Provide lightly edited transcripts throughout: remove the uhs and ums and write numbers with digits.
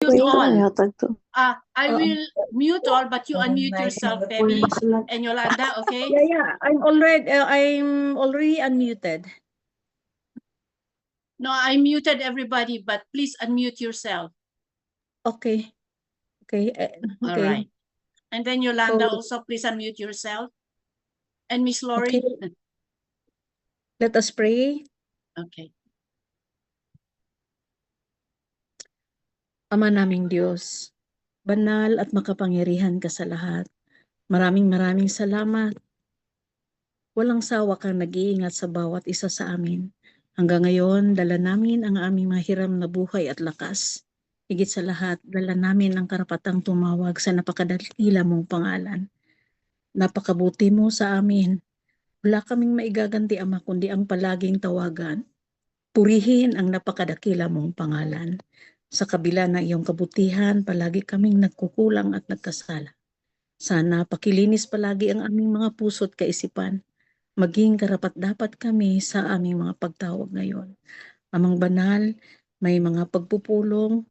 mute Wait, all. yatag to. I will mute all, but you unmute yourself, Debbie and Yolanda, okay? Yeah. I'm already unmuted. No, I muted everybody, but please unmute yourself. Okay. Okay. All Okay. right. And then Yolanda So- also, please unmute yourself. And Miss Lori. Okay. Let us pray. Okay. Ama naming Diyos, banal at makapangyarihan ka sa lahat. Maraming salamat. Walang sawa kang nag-iingat sa bawat isa sa amin. Hanggang ngayon, dala namin ang aming mahiram na buhay at lakas. Higit sa lahat, dala namin ang karapatang tumawag sa napakadakila mong pangalan. Napakabuti mo sa amin. Wala kaming maigaganti, Ama, kundi ang palaging tawagan. Purihin ang napakadakila mong pangalan. Sa kabila ng iyong kabutihan, palagi kaming nagkukulang at nagkasala. Sana pakilinis palagi ang aming mga puso't kaisipan. Maging karapat-dapat kami sa aming mga pagtawag ngayon. Amang banal, may mga pagpupulong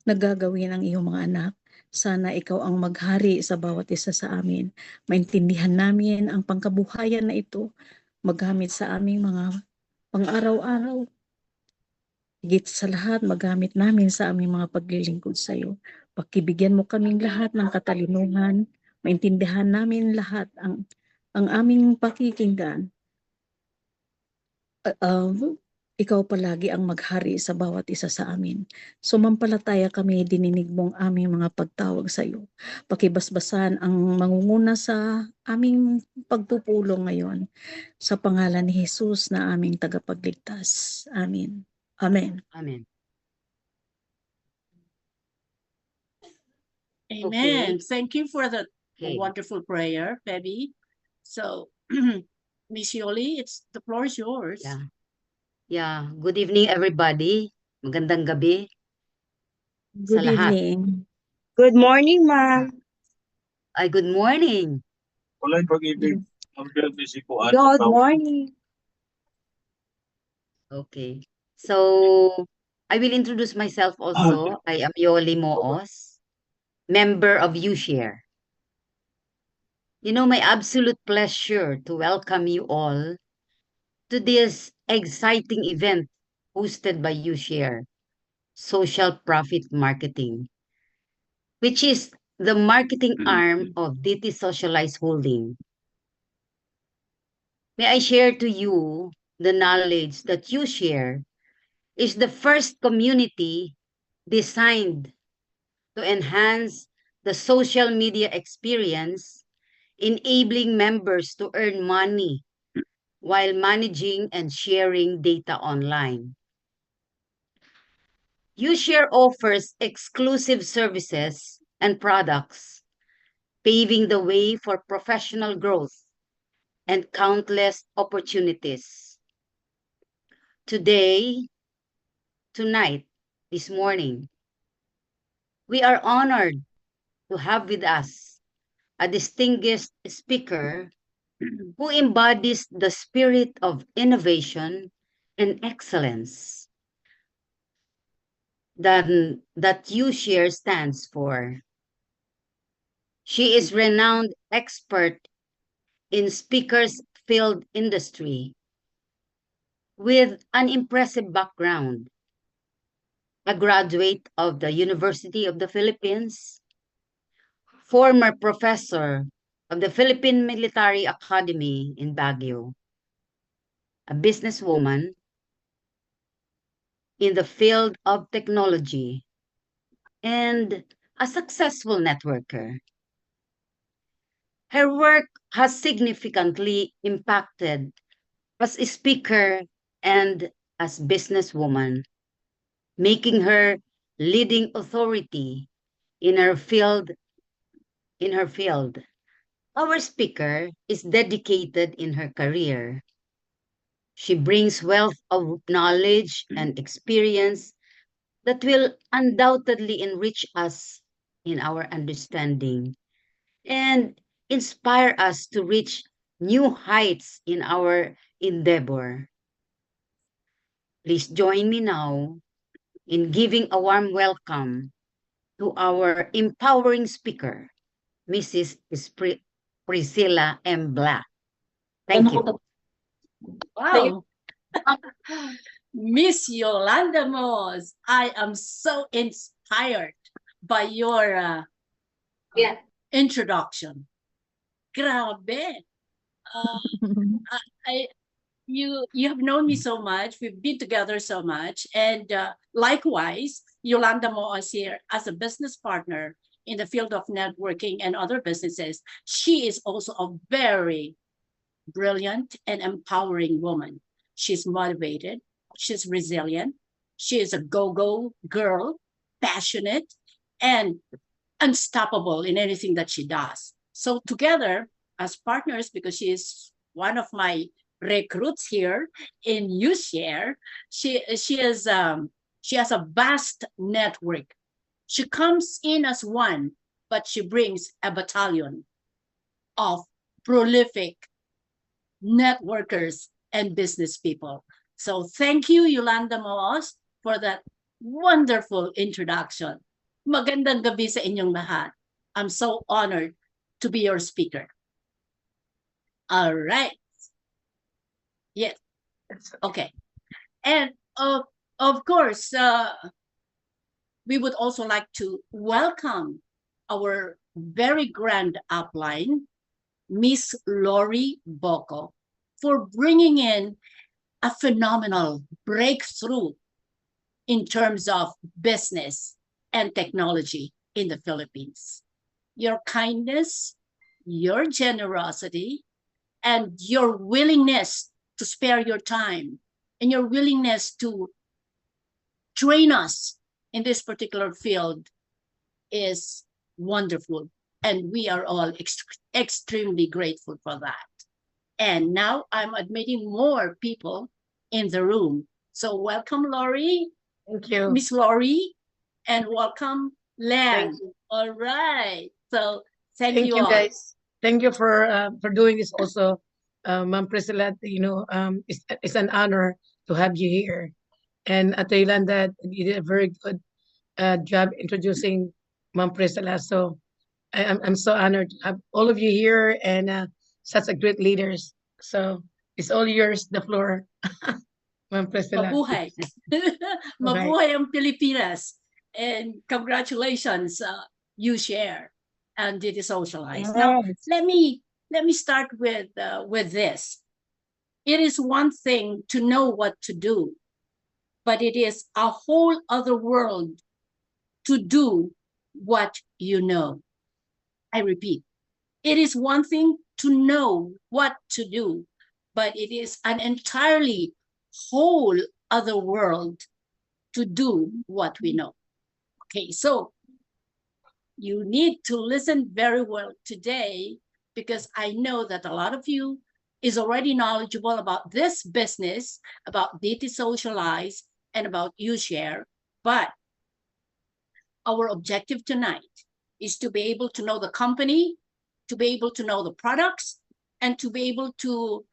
na gagawin ang iyong mga anak. Sana ikaw ang maghari sa bawat isa sa amin. Maintindihan namin ang pangkabuhayan na ito magamit sa aming mga pang-araw-araw. Higit sa lahat, magamit namin sa aming mga paglilingkod sa iyo. Pakibigyan mo kaming lahat ng katalinuhan, maintindihan namin lahat ang aming pakikinggan. Ikaw palagi ang maghari sa bawat isa sa amin. Sumampalataya kami, dininig mong aming mga pagtawag sa iyo. Pakibasbasan ang mangunguna sa aming pagpupulong ngayon. Sa pangalan ni Jesus na aming tagapagligtas. Amen. Amen. Amen. Amen. Okay. Thank you for the Okay. wonderful prayer, Debbie. So, Miss Yoli, the floor is yours. Yeah. Good evening, everybody. Magandang gabi sa Good lahat. evening. Good morning, ma'am. Ay, good morning. Walay pag-ibig ang bisikuan. Good morning. Okay. So, I will introduce myself also. I am Yoli Moos, member of Ushare. My absolute pleasure to welcome you all to this exciting event hosted by Ushare, Social Profit Marketing, which is the marketing arm of DT Socialized Holding. May I share to you the knowledge that Ushare is the first community designed to enhance the social media experience, enabling members to earn money while managing and sharing data online. Ushare offers exclusive services and products, paving the way for professional growth and countless opportunities. Tonight, this morning, we are honored to have with us a distinguished speaker who embodies the spirit of innovation and excellence that Ushare stands for. She is renowned expert in speakers field industry with an impressive background, a graduate of the University of the Philippines, former professor of the Philippine Military Academy in Baguio, a businesswoman in the field of technology, and a successful networker. Her work has significantly impacted as a speaker and as businesswoman, making her leading authority in her field. Our speaker is dedicated in her career. She brings wealth of knowledge and experience that will undoubtedly enrich us in our understanding and inspire us to reach new heights in our endeavor. Please join me now in giving a warm welcome to our empowering speaker, Mrs. Priscilla M. Black. Thank you. Wow. Miss Yolanda Moss, I am so inspired by your introduction. Grabe. I you have known me so much. We've been together so much, and likewise, Yolanda Moas here as a business partner in the field of networking and other businesses. She is also a very brilliant and empowering woman. She's motivated. She's resilient. She is a go-go girl, passionate, and unstoppable in anything that she does. So together as partners, because she is one of my recruits here in Ushare, she has a vast network. She comes in as one, but she brings a battalion of prolific networkers and business people. So thank you, Yolanda Moos, for that wonderful introduction. Magandang gabi sa inyong lahat. I'm so honored to be your speaker. All right. Yes. Okay. And of course, we would also like to welcome our very grand upline, Miss Lori Bocco, for bringing in a phenomenal breakthrough in terms of business and technology in the Philippines. Your kindness, your generosity, and your willingness to spare your time and your willingness to train us in this particular field is wonderful. And we are all extremely grateful for that. And now I'm admitting more people in the room. So welcome, Lori. Thank you. Miss Lori, and welcome, Len. Thank you. All right. So thank Thank you you, all. guys. Thank you for doing this also, Ma'am Priscilla. It's an honor to have you here. And at Yolanda, you did a very good job introducing Ma'am Priscilla. So I'm so honored to have all of you here and such a great leaders. So it's all yours, the floor, Ma'am Priscilla. Mabuhay. Mabuhay ang Pilipinas. And congratulations, Ushare and Did Socialize. Now, let me start with this. It is one thing to know what to do, but it is a whole other world to do what you know. I repeat, it is one thing to know what to do, but it is an entirely whole other world to do what we know. Okay, so you need to listen very well today because I know that a lot of you is already knowledgeable about this business, about DT Socialize, and about Ushare, but our objective tonight is to be able to know the company, to be able to know the products, and to be able to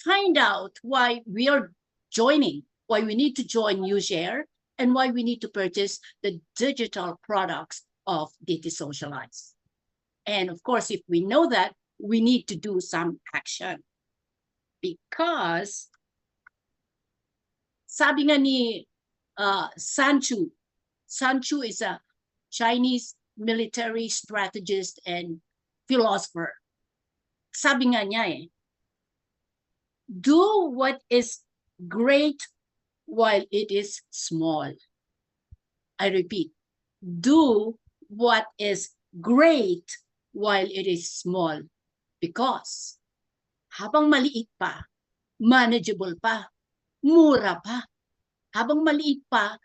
find out why we are joining, why we need to join Ushare, and why we need to purchase the digital products of DT Socialize. And of course, if we know that, we need to do some action. Because sabi nga ni Sun Tzu is a Chinese military strategist and philosopher. Sabi nga niya do what is great while it is small. I repeat, do what is great while it is small. Because habang maliit pa, manageable pa, mura pa. Habang maliit pa,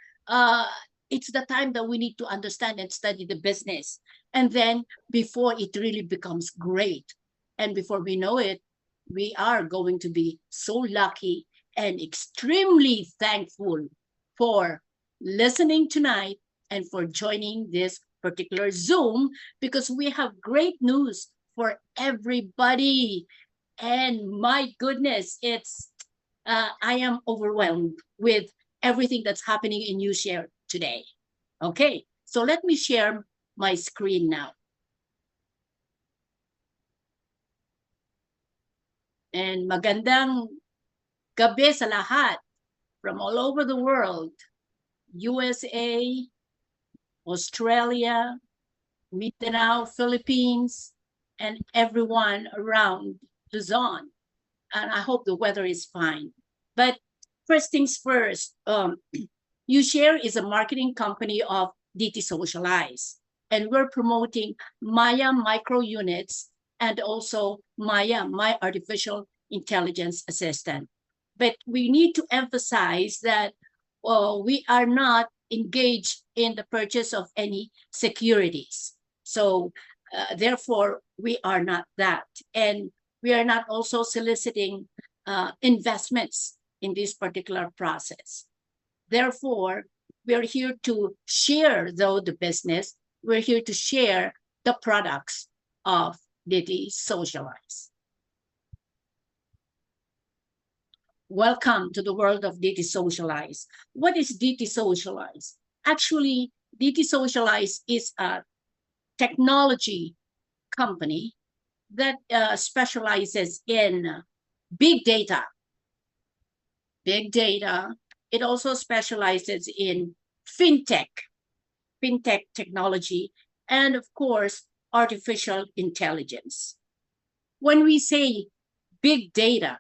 it's the time that we need to understand and study the business. And then before it really becomes great. And before we know it, we are going to be so lucky and extremely thankful for listening tonight and for joining this particular Zoom, because we have great news for everybody. And my goodness, it's I am overwhelmed with everything that's happening in Ushare today. Okay, So let me share my screen now. And magandang gabi sa lahat from all over the world. USA, Australia, Mindanao, Philippines, and everyone around Luzon. And I hope the weather is fine. But first things first, Ushare is a marketing company of DT Socialize, and we're promoting Maya micro units and also Maya, my artificial intelligence assistant. But we need to emphasize that we are not engaged in the purchase of any securities. So therefore, we are not that. And we are not also soliciting investments in this particular process. Therefore, we're here to share, though, the business. We're here to share the products of DT Socialize. Welcome to the world of DT Socialize. What is DT Socialize? Actually, DT Socialize is a technology company that specializes in big data. Big data. It also specializes in fintech technology, and of course, artificial intelligence. When we say big data,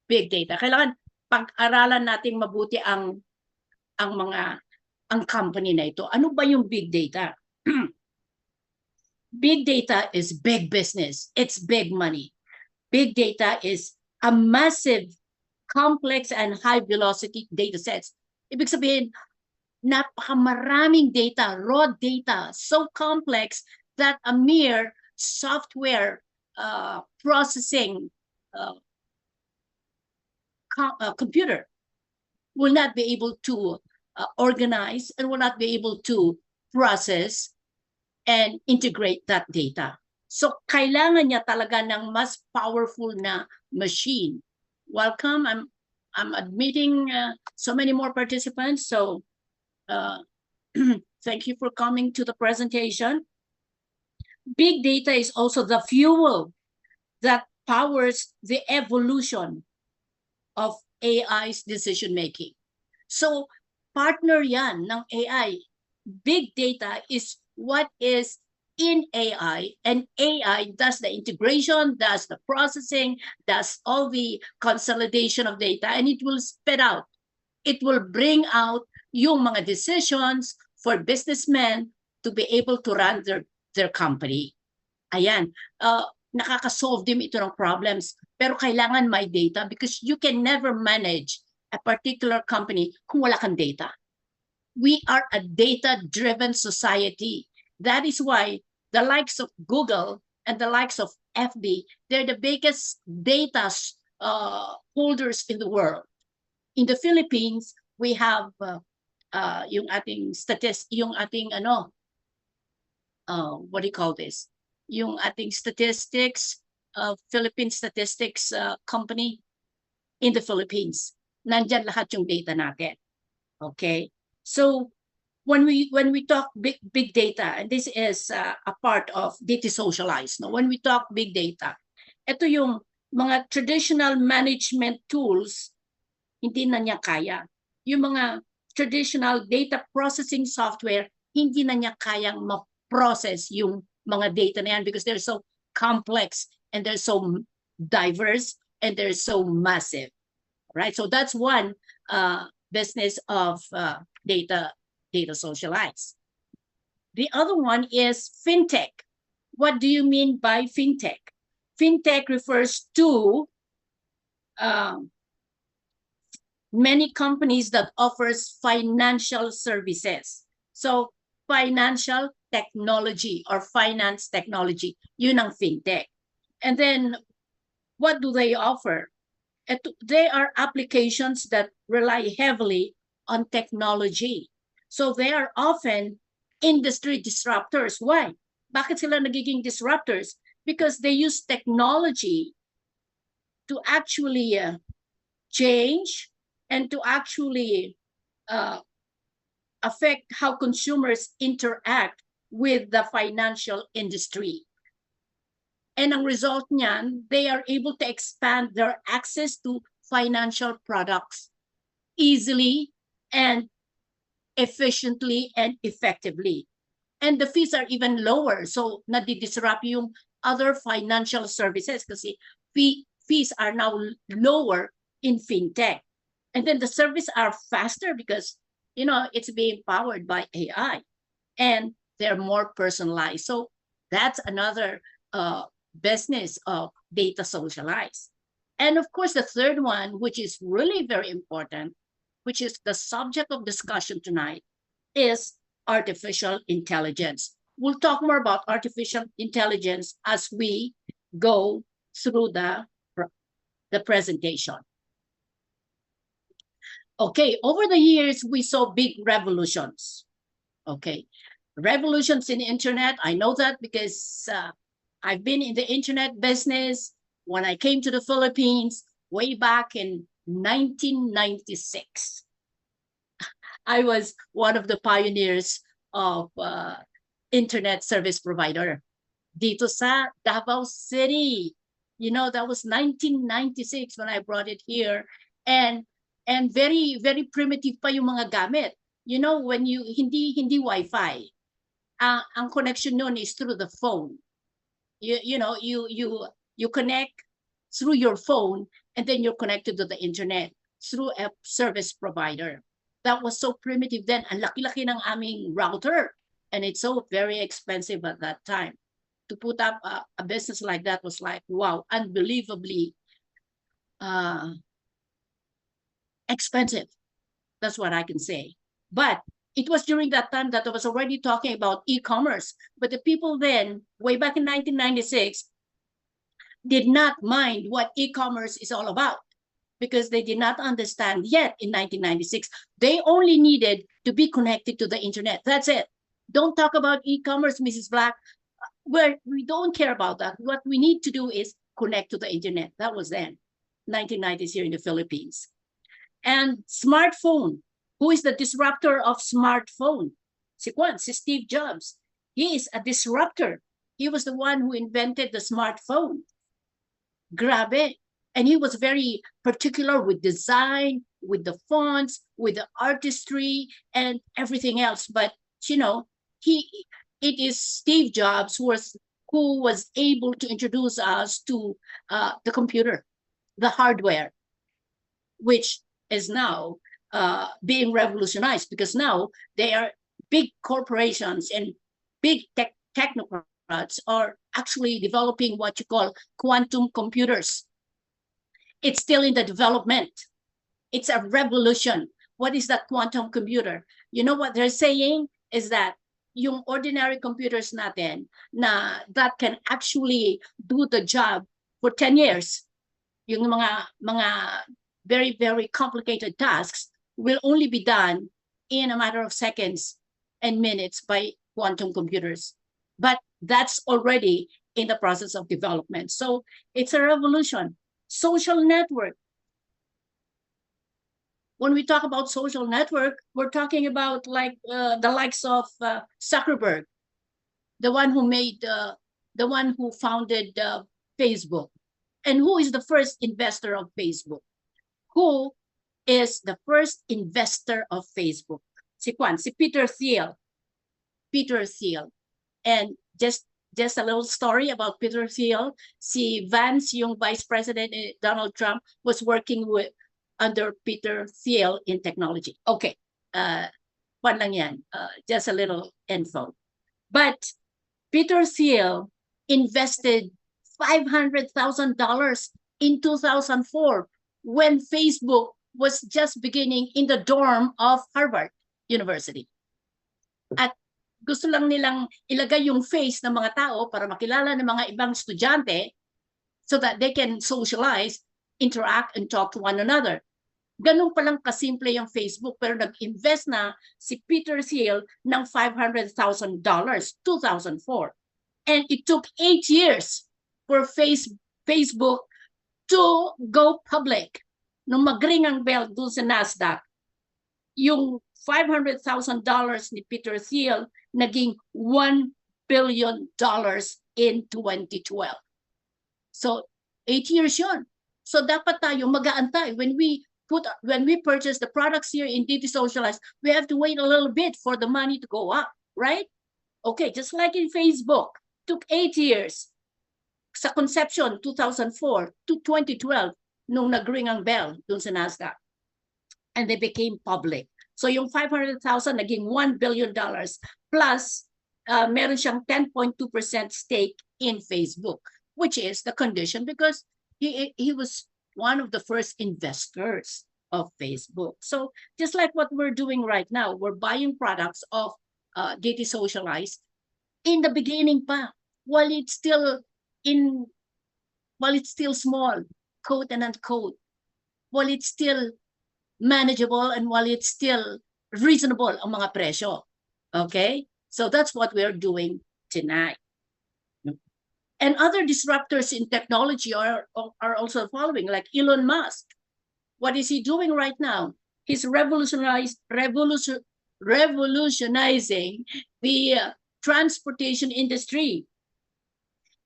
kailangan pag-aralan natin mabuti ang company na ito. Ano ba yung big data? Big data is big business. It's big money. Big data is a massive, complex, and high-velocity data sets. Ibig sabihin, napakamaraming data, raw data, so complex that a mere software processing computer will not be able to organize and will not be able to process and integrate that data. So kailangan niya talaga ng mas powerful na machine. Welcome. I'm admitting so many more participants. So thank you for coming to the presentation. Big data is also the fuel that powers the evolution of AI's decision making. So partner yan ng AI. Big data is what is in AI, and AI does the integration, does the processing, does all the consolidation of data, and it will spit out. It will bring out yung mga decisions for businessmen to be able to run their company. Ayan, nakaka-solve din ito ng problems, pero kailangan may data because you can never manage a particular company kung wala kang data. We are a data-driven society. That is why the likes of Google and the likes of FB, they're the biggest data holders in the world. In the Philippines, we have yung ating what do you call this? Yung ating statistics, Philippine Statistics Company in the Philippines. Nandyan lahat yung data natin. Okay? So when we talk big data, and this is a part of DT Socialize, no? When we talk big data, ito yung mga traditional management tools, hindi na niya kaya. Yung mga traditional data processing software, hindi na niya kayang ma-process yung mga data na yan because they're so complex and they're so diverse and they're so massive. Right? So that's one business of data Socialize. The other one is fintech. What do you mean by fintech? Fintech refers to many companies that offers financial services. So financial technology or finance technology, yun ang fintech. And then what do they offer? They are applications that rely heavily on technology. So they are often industry disruptors. Why? Bakit sila nagiging disruptors? Because they use technology to actually change and to actually affect how consumers interact with the financial industry. And ang result niyan, they are able to expand their access to financial products easily and efficiently and effectively. And the fees are even lower. So nadidisrupt yung other financial services kasi fees are now lower in fintech. And then the services are faster because, it's being powered by AI and they're more personalized. So that's another business of data socialized. And of course, the third one, which is really very important, which is the subject of discussion tonight, is artificial intelligence. We'll talk more about artificial intelligence as we go through the presentation. Okay, over the years, we saw big revolutions. Okay, revolutions in the internet. I know that because I've been in the internet business when I came to the Philippines way back in 1996. I was one of the pioneers of internet service provider dito sa Davao City. That was 1996 when I brought it here, and very very primitive pa yung mga gamit. When you hindi Wi-Fi, ang connection noon is through the phone. You connect through your phone, and then you're connected to the internet through a service provider. That was so primitive then. Ang laki-laki ng aming router, and it's so very expensive at that time. To put up a business like that was like, wow, unbelievably expensive. That's what I can say. But it was during that time that I was already talking about e-commerce. But the people then, way back in 1996, did not mind what e-commerce is all about because they did not understand yet in 1996. They only needed to be connected to the internet. That's it. Don't talk about e-commerce, Mrs. Black. We don't care about that. What we need to do is connect to the internet. That was then, 1990s here in the Philippines. And smartphone. Who is the disruptor of smartphone? Si Steve Jobs. He is a disruptor. He was the one who invented the smartphone. Grabe. And he was very particular with design, with the fonts, with the artistry, and everything else. But, it is Steve Jobs who was able to introduce us to the computer, the hardware, which is now being revolutionized because now they are big corporations and big technocrats are actually developing what you call quantum computers. It's still in the development. It's a revolution. What is that quantum computer? You know what they're saying is that yung ordinary computers natin na that can actually do the job for 10 years, yung mga very, very complicated tasks will only be done in a matter of seconds and minutes by quantum computers. But that's already in the process of development. So it's a revolution. Social network. When we talk about social network, we're talking about like the likes of Zuckerberg, the one who founded Facebook. And who is the first investor of Facebook? Who is the first investor of Facebook? Si Peter Thiel. Peter Thiel. And just a little story about Peter Thiel. Si Vance, yung Vice President Donald Trump, was working under Peter Thiel in technology. Okay, lang yan. Just a little info. But Peter Thiel invested $500,000 in 2004 when Facebook was just beginning in the dorm of Harvard University. At gusto lang nilang ilagay yung face ng mga tao para makilala ng mga ibang estudyante so that they can socialize, interact, and talk to one another. Ganun palang kasimple yung Facebook, pero nag-invest na si Peter Thiel ng $500,000, 2004. And it took 8 years for Facebook to go public. Nung mag-ring ang bell dun sa NASDAQ, yung $500,000 ni Peter Thiel naging $1 billion in 2012. So 8 years yun. So dapat tayo mag-aantay when we purchase the products here in DT Socialize, we have to wait a little bit for the money to go up, right? Okay, just like in Facebook, took 8 years sa conception 2004 to 2012 nung nag-ring ang bell dun sa Nasdaq. And they became public. So yung 500,000 naging $1 billion plus meron siyang 10.2% stake in Facebook, which is the condition because he was one of the first investors of Facebook. So just like what we're doing right now, we're buying products of DT Socialize in the beginning pa, while it's still small, quote and unquote, while it's still manageable and while it's still reasonable ang mga presyo. Okay? So that's what we're doing tonight. And other disruptors in technology are also following, like Elon Musk. What is he doing right now? He's revolutionizing the transportation industry.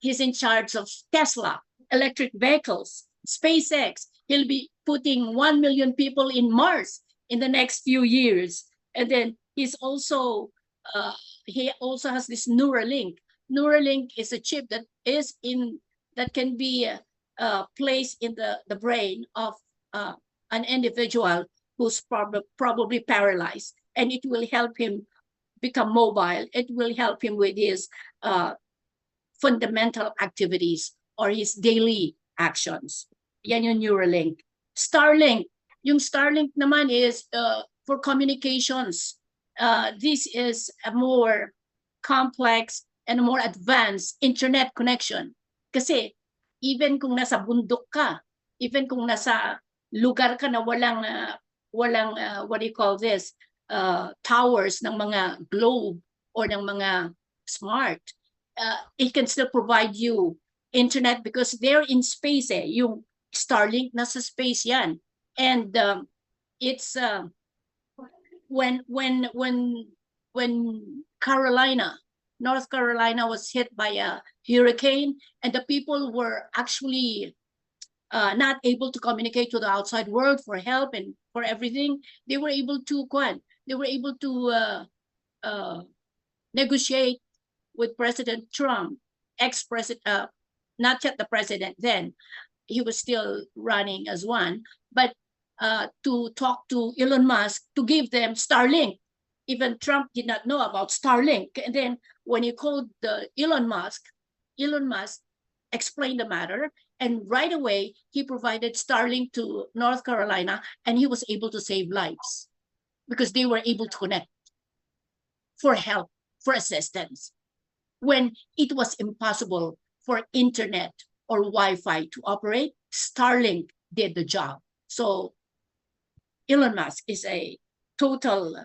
He's in charge of Tesla, electric vehicles, SpaceX. He'll be putting 1 million people in Mars in the next few years. And then he also has this Neuralink. Neuralink is a chip that can be placed in the brain of an individual who's probably paralyzed, and it will help him become mobile. It will help him with his fundamental activities or his daily actions. Yan yung Neuralink. Starlink. Yung Starlink naman is for communications. This is a more complex and a more advanced internet connection. Kasi even kung nasa bundok ka, even kung nasa lugar ka na walang what do you call this, towers ng mga globe or ng mga smart, it can still provide you internet because they're in space eh. Yung Starlink nasa space yan. And it's when North Carolina was hit by a hurricane and the people were actually not able to communicate to the outside world for help and for everything, they were able to negotiate with President Trump, ex-president, not yet the president then, he was still running as one, but to talk to Elon Musk to give them Starlink. Even Trump did not know about Starlink. And then when he called Elon Musk explained the matter, and right away he provided Starlink to North Carolina, and he was able to save lives because they were able to connect for help, for assistance. When it was impossible for internet or Wi-Fi to operate, Starlink did the job. So Elon Musk is a total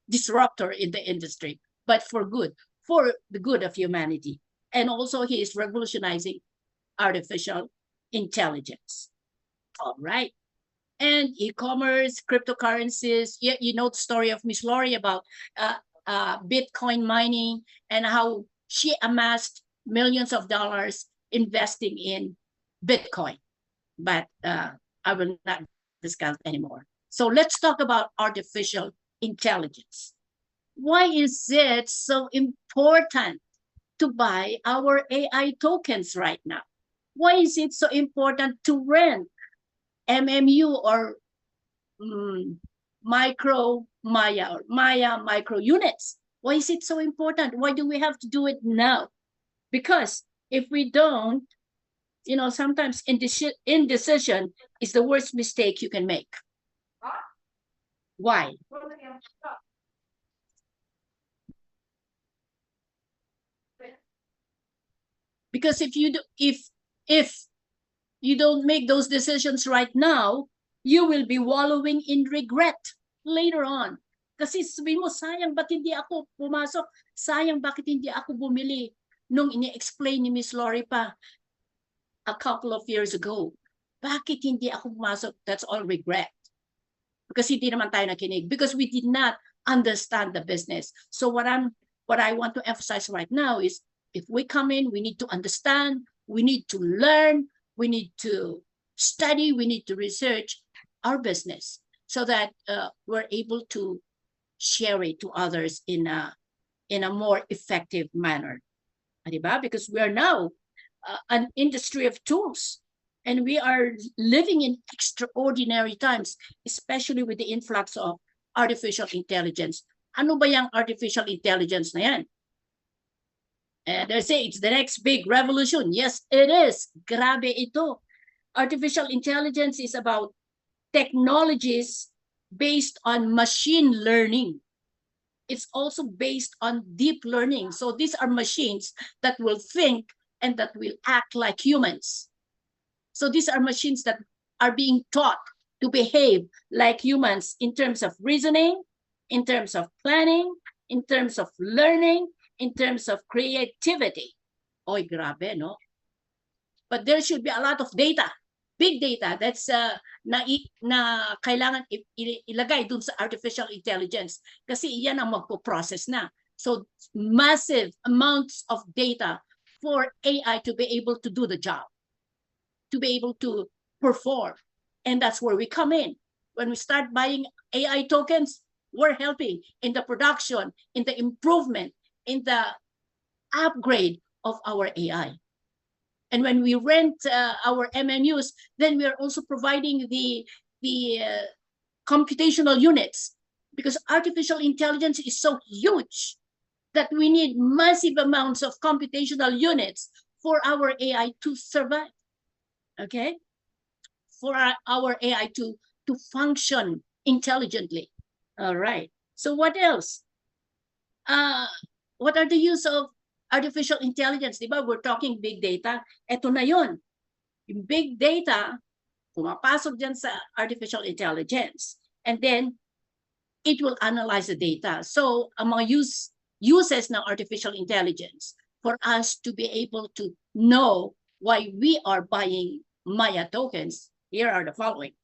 disruptor in the industry, but for good, for the good of humanity. And also he is revolutionizing artificial intelligence. All right. And e-commerce, cryptocurrencies, you know the story of Miss Lori about Bitcoin mining and how she amassed millions of dollars investing in Bitcoin. But I will not discuss anymore. So let's talk about artificial intelligence. Why is it so important to buy our AI tokens right now? Why is it so important to rent MMU or Maya micro units? Why is it so important? Why do we have to do it now? Because if we don't, sometimes indecision is the worst mistake you can make. Why? Because if you don't make those decisions right now, you will be wallowing in regret later on. Kasi sabihin mo, sayang bakit hindi ako pumasok? Sayang bakit hindi ako bumili? Nung ini-explain ni Miss Lori pa a couple of years ago, bakit hindi ako pumasok? That's all regret. Because hindi naman tayo nakinig. Because we did not understand the business. So what I want to emphasize right now is, if we come in, we need to understand, we need to learn, we need to study, we need to research our business so that we're able to share it to others in a more effective manner. Diba? Because we are now an industry of tools, and we are living in extraordinary times, especially with the influx of artificial intelligence. Ano ba yung artificial intelligence na yan? And they say it's the next big revolution. Yes, it is. Grabe ito. Artificial intelligence is about technologies based on machine learning. It's also based on deep learning. So these are machines that will think and that will act like humans. So these are machines that are being taught to behave like humans in terms of reasoning, in terms of planning, in terms of learning, in terms of creativity. Oy, grabe, no? But there should be a lot of data, big data, that's na kailangan ilagay dun sa artificial intelligence kasi iyan ang magpo-process na. So massive amounts of data for AI to be able to do the job, to be able to perform. And that's where we come in. When we start buying AI tokens, we're helping in the production, in the improvement, in the upgrade of our AI. And when we rent our MMUs, then we are also providing the computational units, because artificial intelligence is so huge that we need massive amounts of computational units for our AI to survive. Okay, for our AI to function intelligently. All right. So what else? What are the use of artificial intelligence? Diba, we're talking big data. Ito na yun. Yung big data, pumapasok dyan sa artificial intelligence. And then, it will analyze the data. So, ang mga uses ng artificial intelligence for us to be able to know why we are buying Maya tokens, here are the following.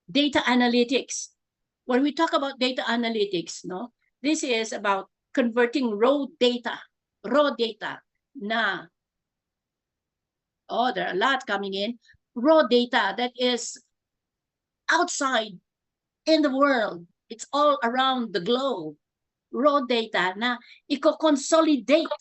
Data analytics. When we talk about data analytics, no, this is about converting raw data na, oh, there are a lot coming in, raw data that is outside in the world, it's all around the globe, raw data na i-consolidate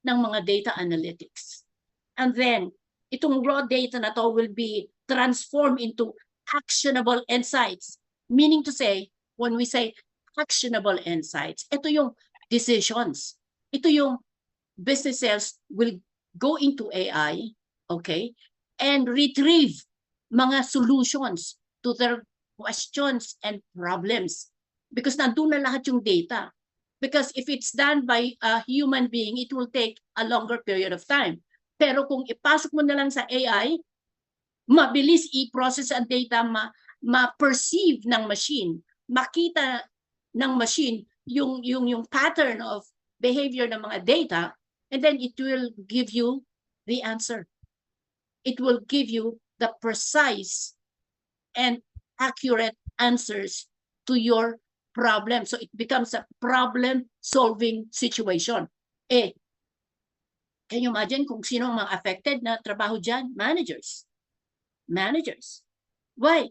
ng mga data analytics. And then, itong raw data na to will be transformed into actionable insights. Meaning to say, when we say actionable insights, ito yung decisions. Ito yung businesses will go into AI, okay, and retrieve mga solutions to their questions and problems. Because nandun na lahat yung data. Because if it's done by a human being, it will take a longer period of time. Pero kung ipasok mo na lang sa AI, mabilis i-process ang data, ma-perceive ng machine, makita ng machine yung pattern of behavior ng mga data, and then it will give you the answer. It will give you the precise and accurate answers to your problem. So it becomes a problem-solving situation. Can you imagine kung sino ang mga affected na trabaho dyan? Managers. Why?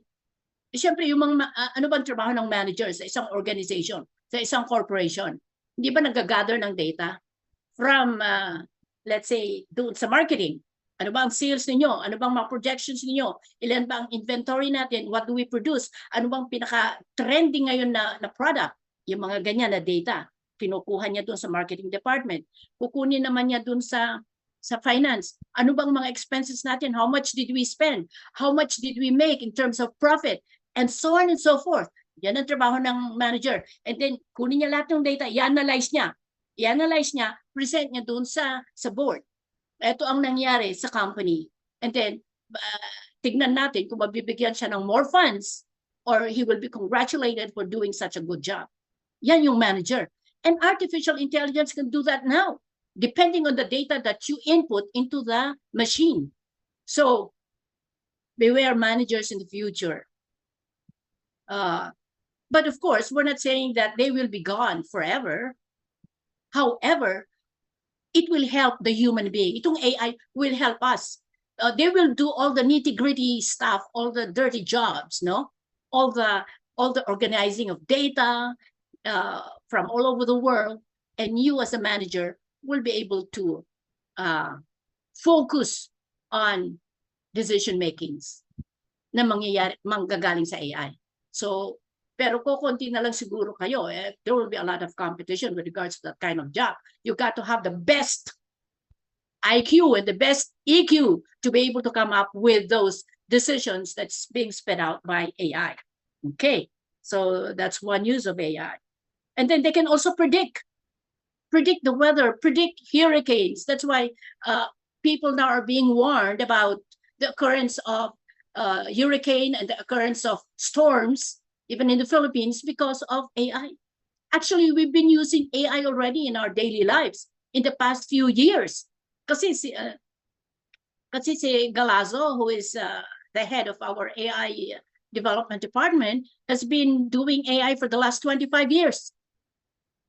Siyempre, yung mga, ano bang trabaho ng managers sa isang organization, sa isang corporation? Hindi ba nag-gather ng data from, let's say, doon sa marketing? Ano ba ang sales ninyo? Ano bang mga projections ninyo? Ilan ba ang inventory natin? What do we produce? Ano bang pinaka-trending ngayon na product? Yung mga ganyan na data. Kinukuha niya doon sa marketing department. Kukunin naman niya doon sa finance. Ano bang mga expenses natin? How much did we spend? How much did we make in terms of profit? And so on and so forth. Yan ang trabaho ng manager. And then, kunin niya lahat ng data, i-analyze niya. Present niya doon sa board. Ito ang nangyari sa company. And then, tignan natin kung mabibigyan siya ng more funds or he will be congratulated for doing such a good job. Yan yung manager. And artificial intelligence can do that now, depending on the data that you input into the machine. So, beware managers in the future. But of course, we're not saying that they will be gone forever. However, it will help the human being. Itong AI will help us. They will do all the nitty-gritty stuff, all the dirty jobs, no? All the organizing of data from all over the world, and you as a manager will be able to focus on decision makings na manggagaling sa AI. So, pero kukunti na lang siguro kayo, there will be a lot of competition with regards to that kind of job. You got to have the best IQ and the best EQ to be able to come up with those decisions that's being spit out by AI. Okay, so that's one use of AI. And then they can also predict the weather, predict hurricanes. That's why people now are being warned about the occurrence of hurricane and the occurrence of storms, even in the Philippines, because of AI. Actually, we've been using AI already in our daily lives in the past few years. Kasi si Galazo, who is the head of our AI development department, has been doing AI for the last 25 years.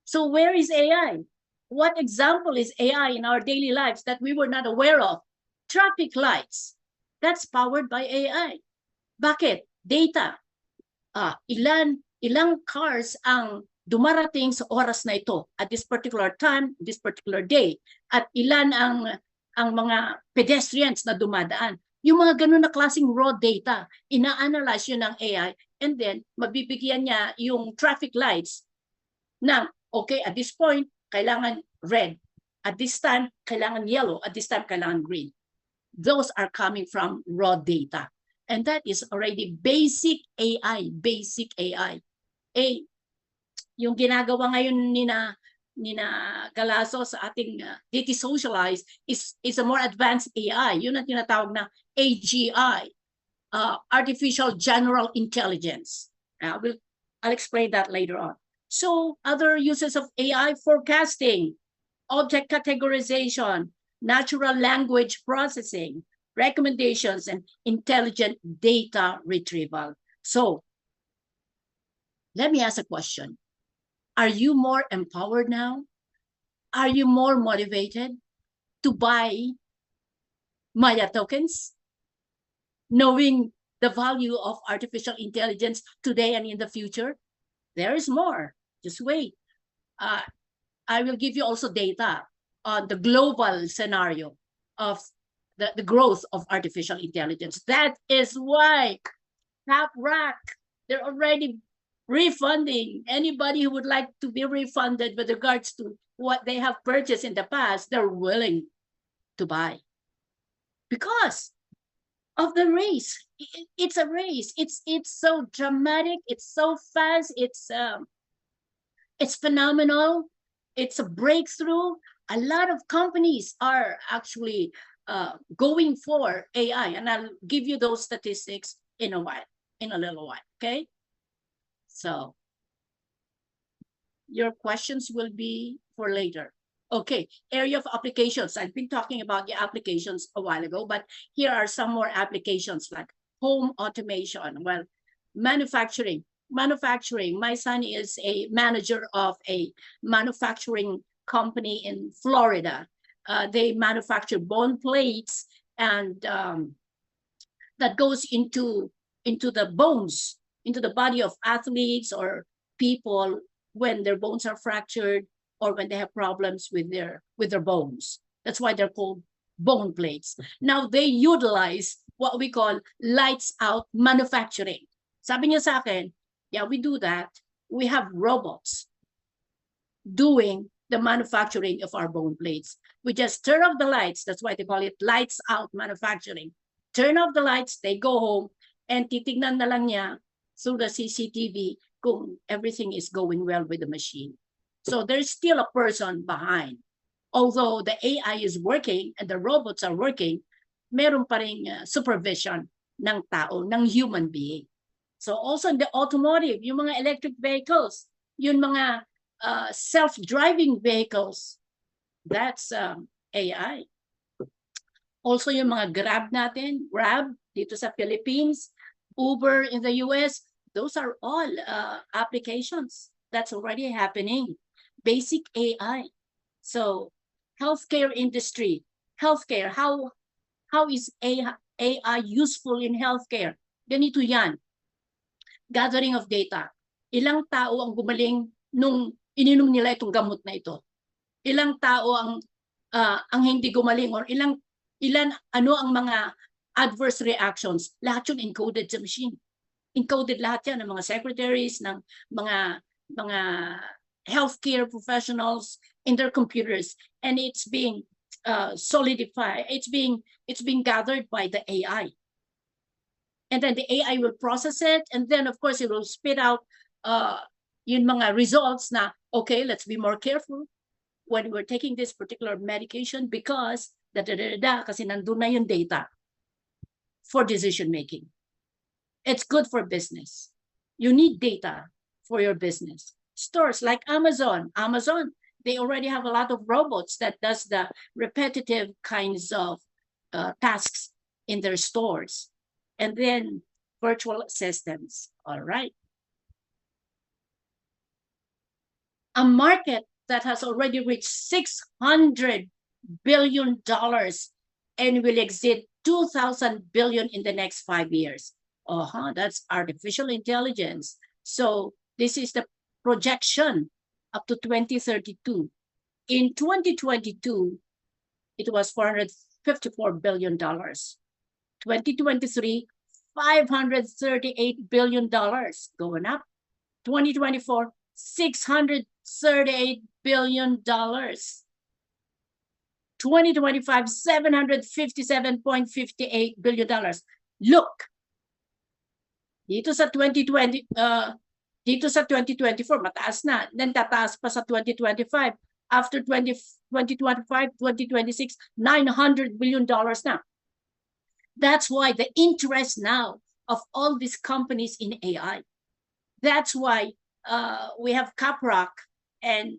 So where is AI? What example is AI in our daily lives that we were not aware of? Traffic lights. That's powered by AI. Bakit? Data. Ilang cars ang dumarating sa oras na ito at this particular time, this particular day, at ilan ang mga pedestrians na dumadaan. Yung mga ganun na klaseng raw data, ina-analyze yun ng AI, and then mabibigyan niya yung traffic lights na, okay, at this point, kailangan red. At this time, kailangan yellow. At this time, kailangan green. Those are coming from raw data. And that is already basic AI, basic AI. Yung ginagawa ngayon ni na Galazo sa ating DT Socialize is a more advanced AI. Yun ang tinatawag na AGI, Artificial General Intelligence. I'll explain that later on. So other uses of AI: forecasting, object categorization, natural language processing, recommendations, and intelligent data retrieval. So let me ask a question. Are you more empowered now? Are you more motivated to buy Maya tokens, knowing the value of artificial intelligence today and in the future? There is more. Just wait. I will give you also data on the global scenario of the growth of artificial intelligence. That is why TapRack, they're already refunding anybody who would like to be refunded with regards to what they have purchased in the past. They're willing to buy because of the race. It's a race. It's so dramatic. It's so fast. It's phenomenal. It's a breakthrough. A lot of companies are actually going for AI, and I'll give you those statistics in a little while. Okay. So your questions will be for later. Okay, area of applications. I've been talking about the applications a while ago, but here are some more applications like home automation. Well, manufacturing. My son is a manager of a manufacturing company in Florida. They manufacture bone plates, and that goes into the bones, into the body of athletes or people when their bones are fractured or when they have problems with their bones. That's why they're called bone plates. Now they utilize what we call lights out manufacturing. Sabi niya sa akin, yeah, we do that. We have robots doing the manufacturing of our bone plates. We just turn off the lights. That's why they call it lights out manufacturing. Turn off the lights, they go home, and titignan na lang niya through the CCTV kung everything is going well with the machine. So there's still a person behind. Although the AI is working and the robots are working, meron pa ring supervision ng tao, ng human being. So also in the automotive, yung mga electric vehicles, yung mga self-driving vehicles, that's AI. Also yung mga Grab natin, Grab dito sa Philippines, Uber in the US, Those are all applications that's already happening. Basic AI. So healthcare industry, healthcare, how is AI useful in healthcare? Ganito yan. Gathering of data. Ilang tao ang gumaling nung ininom nila itong gamot na ito? Ilang tao ang hindi gumaling, or ilan ano ang mga adverse reactions? Lahat yun encoded sa machine. Encoded lahat yan ng mga secretaries, ng mga healthcare professionals in their computers, and it's being solidified. It's being gathered by the AI, and then the AI will process it, and then of course it will spit out yung mga results na, okay, let's be more careful when we're taking this particular medication because kasi nandun na yung data for decision making. It's good for business. You need data for your business. Stores like Amazon, they already have a lot of robots that does the repetitive kinds of tasks in their stores. And then virtual assistants, all right. A market that has already reached $600 billion and will exceed 2,000 billion in the next 5 years. That's artificial intelligence. So this is the projection up to 2032. In 2022, it was $454 billion. 2023, $538 billion, going up. 2024, $638 billion. 2025, $757.58 billion. Look, dito sa 2020, dito sa 2024, mataas na. Then tataas pa sa 2025. After 2025, 2026, $900 billion na. That's why the interest now of all these companies in AI. That's why we have Caprock and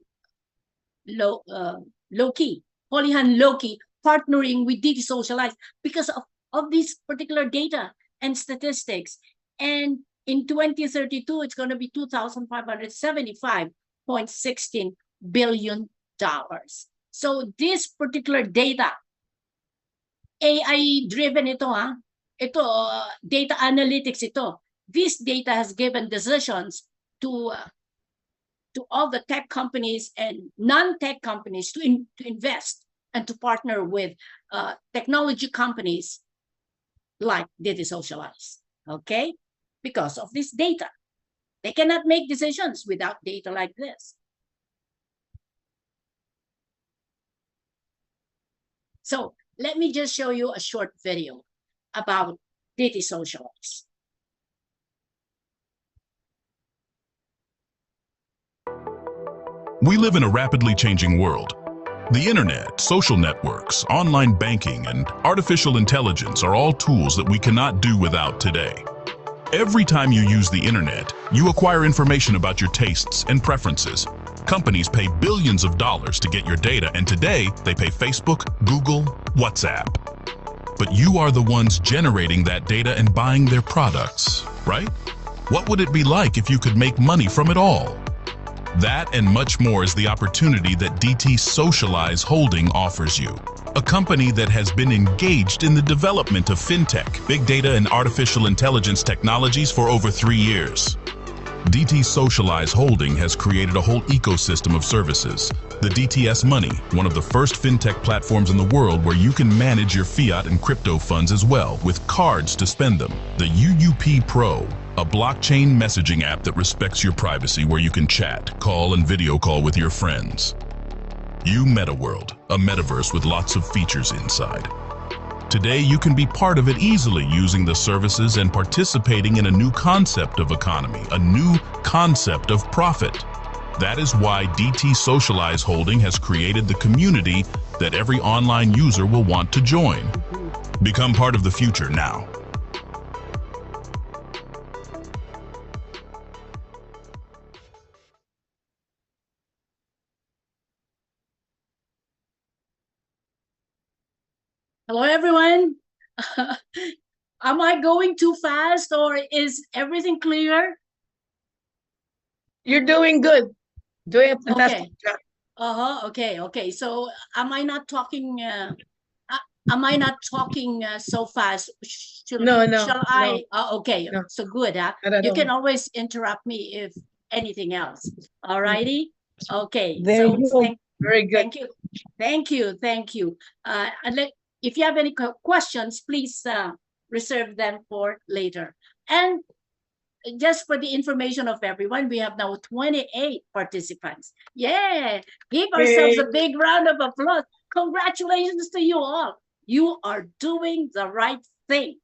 Loki, Holyhan Loki, partnering with DT Socialize because of this particular data and statistics. And in 2032, it's going to be $2,575.16 billion. So this particular data, AI-driven ito, ito, data analytics ito. This data has given decisions to all the tech companies and non-tech companies to invest and to partner with technology companies like DT Socialize, okay? Because of this data. They cannot make decisions without data like this. So let me just show you a short video about DT Socialize. We live in a rapidly changing world. The internet, social networks, online banking, and artificial intelligence are all tools that we cannot do without today. Every time you use the internet, you acquire information about your tastes and preferences. Companies pay billions of dollars to get your data, and today they pay Facebook, Google, WhatsApp. But you are the ones generating that data and buying their products, right? What would it be like if you could make money from it all? That and much more is the opportunity that DT Socialize Holding offers you. A company that has been engaged in the development of fintech, big data and artificial intelligence technologies for over 3 years. DT Socialize Holding has created a whole ecosystem of services. The DTS Money, one of the first fintech platforms in the world where you can manage your fiat and crypto funds as well, with cards to spend them. The UUP Pro, a blockchain messaging app that respects your privacy, where you can chat, call, and video call with your friends. You MetaWorld, a metaverse with lots of features inside. Today, you can be part of it easily using the services and participating in a new concept of economy, a new concept of profit. That is why DT Socialize Holding has created the community that every online user will want to join. Become part of the future now. Hello, everyone. Am I going too fast, or is everything clear? You're doing good. Doing a fantastic job. Okay. So am I not talking? Am I not talking so fast? No, Shall no, I? Okay, no, so good. not at You all. can always interrupt me if anything else. All righty. Okay. Very So good. Very good. thank you. If you have any questions, please reserve them for later. And just for the information of everyone, we have now 28 participants. Yeah, give ourselves a big round of applause. Congratulations to you all. You are doing the right thing.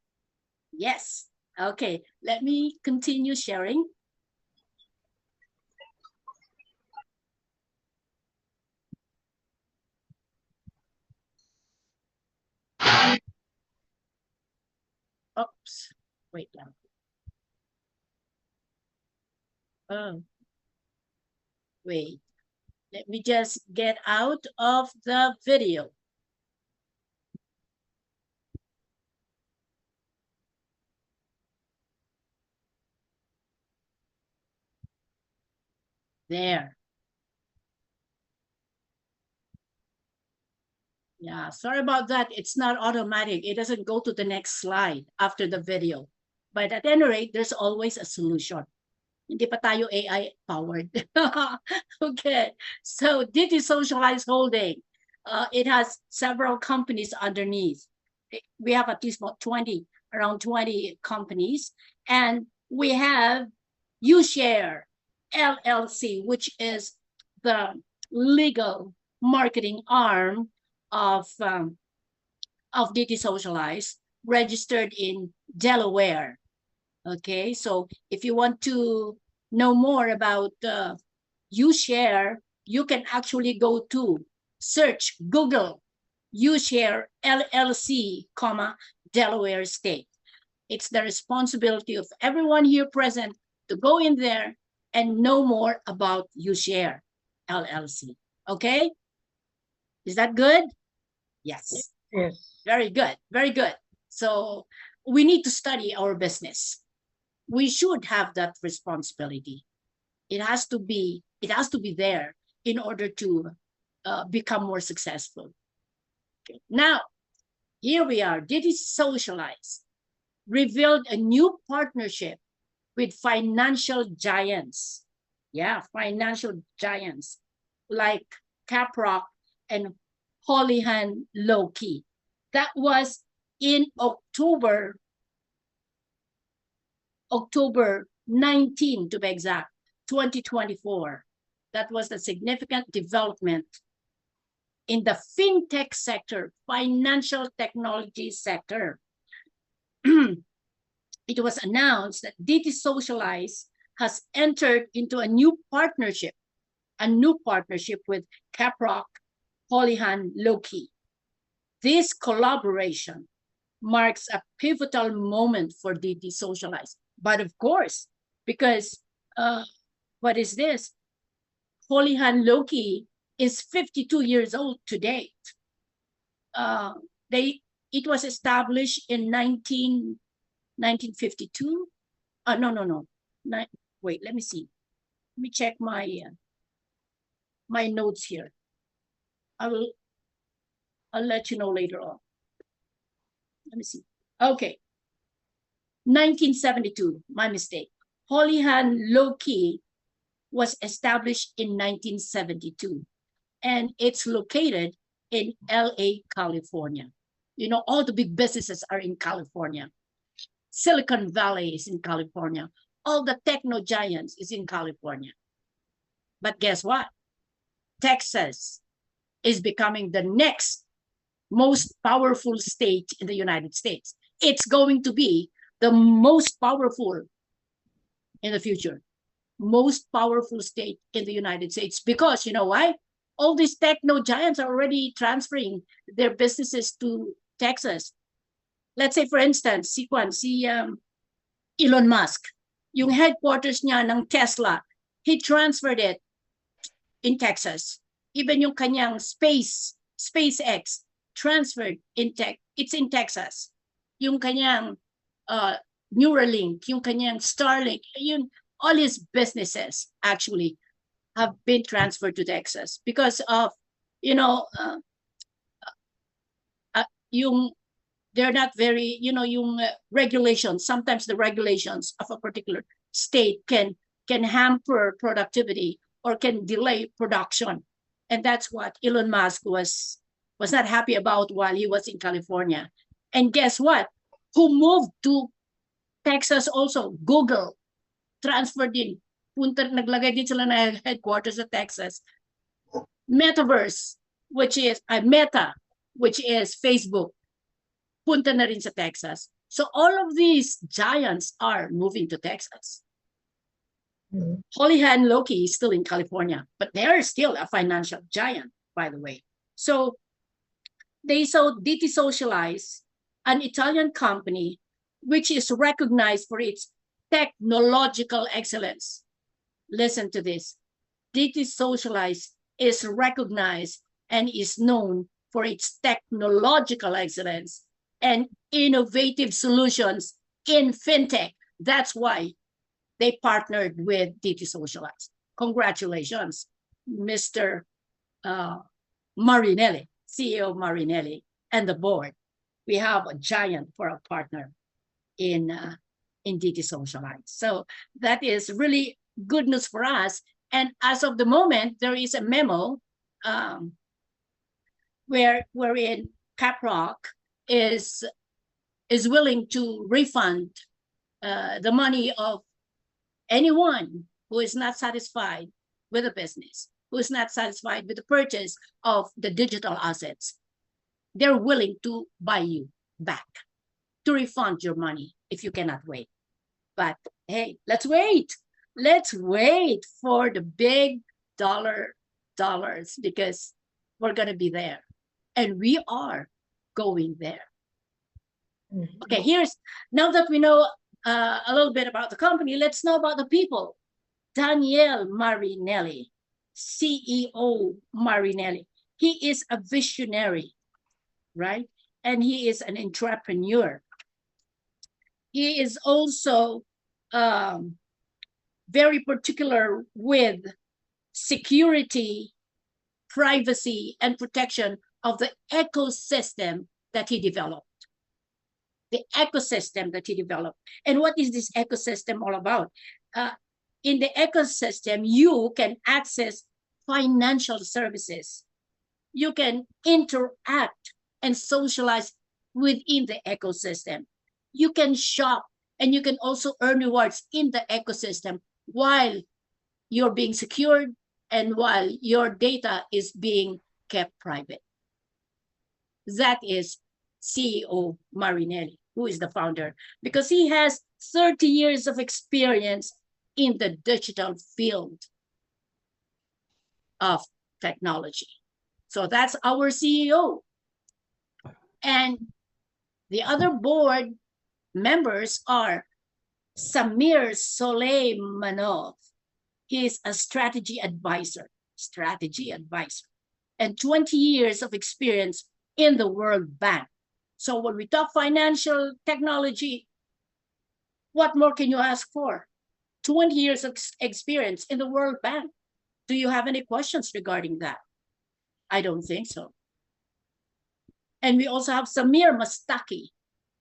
Yes. Okay, let me continue sharing. Oops, wait now. Oh, wait. Let me just get out of the video. There. Yeah, sorry about that. It's not automatic. It doesn't go to the next slide after the video. But at any rate, there's always a solution. Hindi pa tayo AI powered. Okay, so Digi Socialized Holding, it has several companies underneath. We have at least about 20, around 20 companies. And we have Ushare LLC, which is the legal marketing arm of DT Socialized, registered in Delaware. Okay, so if you want to know more about Ushare, you can actually go to search Google Ushare LLC, Delaware State. It's the responsibility of everyone here present to go in there and know more about Ushare LLC. Okay? Is that good? Yes. Yes. Very good. Very good. So we need to study our business. We should have that responsibility. It has to be there in order to become more successful. Okay. Now, here we are. Digi Socialized revealed a new partnership with financial giants. Yeah, financial giants like Caprock and Houlihan Lokey. That was in October 19 to be exact, 2024. That was a significant development in the fintech sector, financial technology sector. It was announced that DT Socialize has entered into a new partnership with Caprock, Houlihan Lokey. This collaboration marks a pivotal moment for DT Socialize. But of course, because what is this? Houlihan Lokey is 52 years old to date. It was established in 1952. No. Wait, let me see. Let me check my my notes here. I'll let you know later on. Let me see. Okay. 1972, my mistake. Houlihan Lokey was established in 1972, and it's located in LA, California. You know, all the big businesses are in California. Silicon Valley is in California. All the techno giants is in California. But guess what? Texas is becoming the next most powerful state in the United States. It's going to be the most powerful in the future, most powerful state in the United States, because you know why? All these techno giants are already transferring their businesses to Texas. Let's say, for instance, si Elon Musk, yung headquarters niya ng Tesla, he transferred it in Texas. Even yung kanyang SpaceX transferred it's in Texas. Yung kanyang Neuralink, yung kanyang Starlink, yun, all his businesses actually have been transferred to Texas because of, you know, yung they're not very, you know, yung regulations. Sometimes the regulations of a particular state can hamper productivity or can delay production, and that's what Elon Musk was not happy about while he was in California. And guess what? Who moved to Texas also? Google transferred in. Naglagay din sila na headquarters sa Texas. Metaverse, which is Meta, which is Facebook, punta na rin sa Texas. So all of these giants are moving to Texas. Holy Hand Loki is still in California, but they are still a financial giant, by the way. So they DT Socialize, an Italian company which is recognized for its technological excellence. Listen to this. DT Socialize is recognized and is known for its technological excellence and innovative solutions in fintech. That's why they partnered with DT Socialize. Congratulations, Mr. Marinelli, CEO Marinelli, and the board. We have a giant for a partner in DT Socialize. So that is really good news for us. And as of the moment, there is a memo wherein Caprock is willing to refund the money of anyone who is not satisfied with the business, who is not satisfied with the purchase of the digital assets. They're willing to buy you back, to refund your money if you cannot wait. But hey, let's wait. Let's wait for the big dollars because we're going to be there. And we are going there. Okay, now that we know a little bit about the company, let's know about the people. Daniel Marinelli, CEO Marinelli. He is a visionary, right? And he is an entrepreneur. He is also very particular with security, privacy, and protection of the ecosystem that he developed. The ecosystem that he developed. And what is this ecosystem all about? In the ecosystem, you can access financial services. You can interact and socialize within the ecosystem. You can shop and you can also earn rewards in the ecosystem while you're being secured and while your data is being kept private. That is CEO Marinelli, who is the founder, because he has 30 years of experience in the digital field of technology. So that's our CEO. And the other board members are Samir Soleimanov. He is a strategy advisor, and 20 years of experience in the World Bank. So when we talk financial technology, what more can you ask for? 20 years of experience in the World Bank. Do you have any questions regarding that? I don't think so. And we also have Samir Mastaki.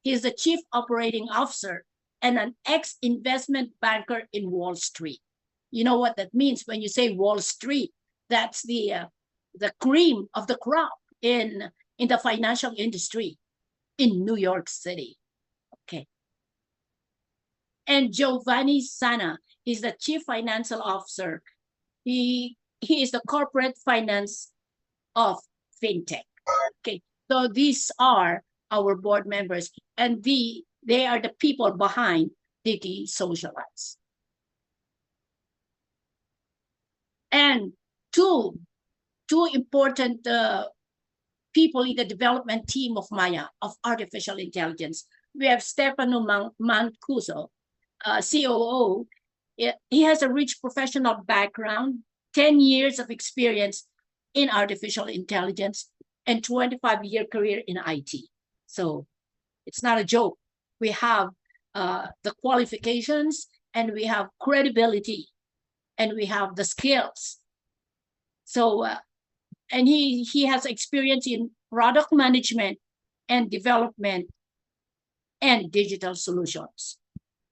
He is the Chief Operating Officer and an ex-investment banker in Wall Street. You know what that means when you say Wall Street? That's the cream of the crop in the financial industry in New York City. Okay. And Giovanni Sana is the Chief Financial Officer. He is the corporate finance of fintech. Okay. So these are our board members, and they are the people behind DT Socialize. And two important people in the development team of Maya, of artificial intelligence. We have Stefano Mancuso, COO. He has a rich professional background, 10 years of experience in artificial intelligence, and 25-year career in IT. So it's not a joke. We have the qualifications and we have credibility, and we have the skills. So, and he has experience in product management and development and digital solutions.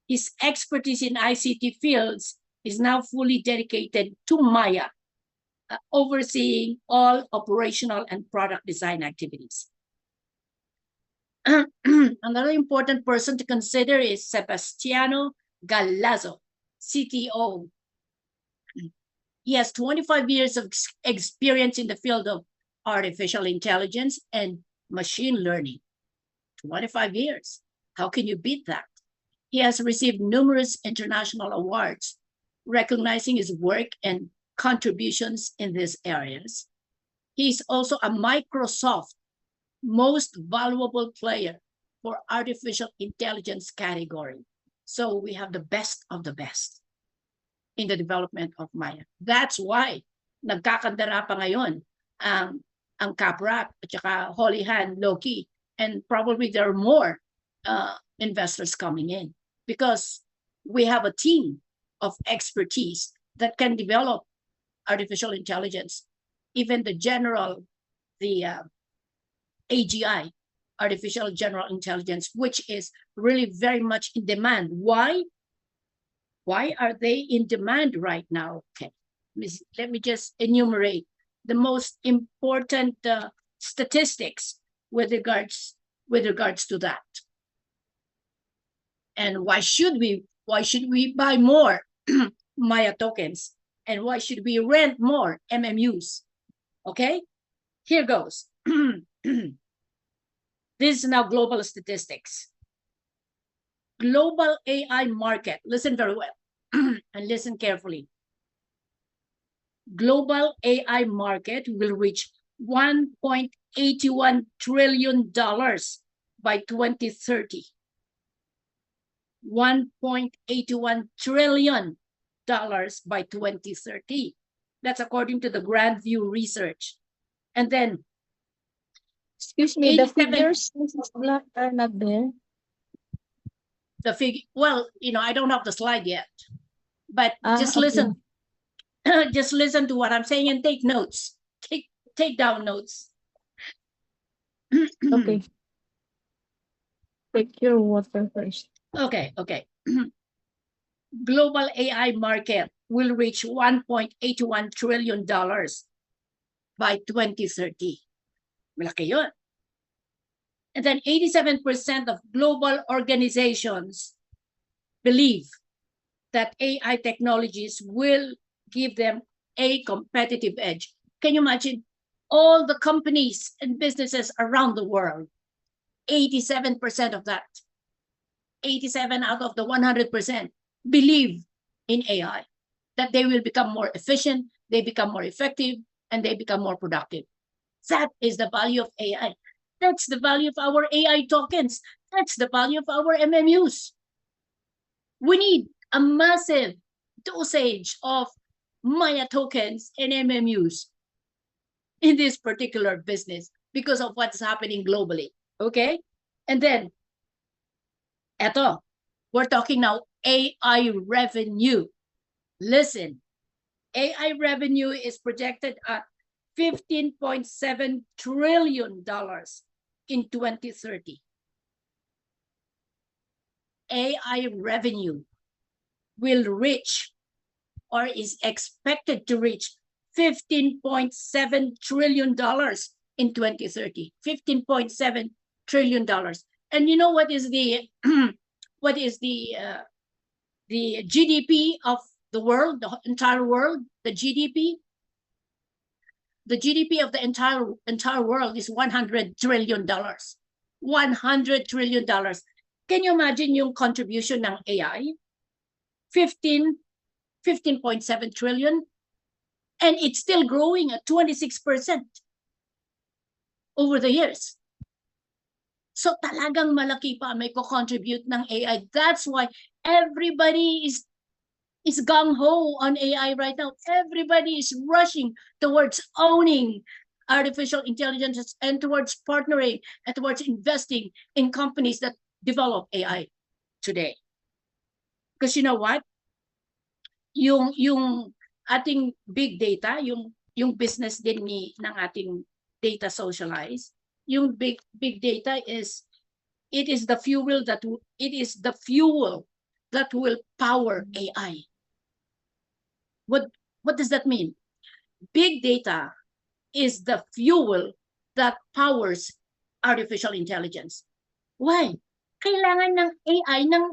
His expertise in ICT fields is now fully dedicated to Maya, overseeing all operational and product design activities. Another important person to consider is Sebastiano Galazzo, CTO. He has 25 years of experience in the field of artificial intelligence and machine learning. 25 years. How can you beat that? He has received numerous international awards recognizing his work and contributions in these areas. He is also a Microsoft Most Valuable Player for Artificial Intelligence category. So we have the best of the best in the development of Maya. That's why nagkakandara pa ngayon ang Caprock at saka Holy Hand, Loki, and probably there are more investors coming in because we have a team of expertise that can develop artificial intelligence. Even the AGI, artificial general intelligence, which is really very much in demand. Why? Why are they in demand right now? Okay, let me just enumerate the most important statistics with regards to that. And why should we buy more Maya tokens? And why should we rent more MMUs? Okay, here goes. This is now global statistics. Global AI market, listen very well and listen carefully. Global AI market will reach $1.81 trillion by 2030. $1.81 trillion by 2030. That's according to the Grand View research. And then, Excuse me, the 87 figures, Mrs. Black, are not there. the figure, well, I don't have the slide yet, but just okay. listen. Just listen to what I'm saying and take notes. Take down notes. Okay. Take your water first. Okay. Global AI market will reach $1.81 trillion by 2030. Malaki yun. And then 87% of global organizations believe that AI technologies will give them a competitive edge. Can you imagine all the companies and businesses around the world? 87% of that, 87 out of the 100% believe in AI, that they will become more efficient, they become more effective, and they become more productive. That is the value of AI. That's the value of our AI tokens. That's the value of our MMUs. We need a massive dosage of Maya tokens and MMUs in this particular business because of what's happening globally. Okay? And then, we're talking now AI revenue. Listen, AI revenue is projected at $15.7 trillion in 2030. AI revenue will reach or is expected to reach $15.7 trillion in 2030. $15.7 trillion. And you know what is the the GDP of the world, the entire world, the GDP? The GDP of the entire world is $100 trillion. $100 trillion. Can you imagine yung contribution ng AI? 15.7 trillion, and it's still growing at 26% over the years. So talagang malaki pa may co-contribute ng AI. That's why everybody is gung-ho on AI right now. Everybody is rushing towards owning artificial intelligence and towards partnering and towards investing in companies that develop AI today. Because you know what? yung ating big data, yung business din ng ating data socialize, yung big data it is the fuel that will power AI. What does that mean? Big data is the fuel that powers artificial intelligence. Why? Kailangan ng AI ng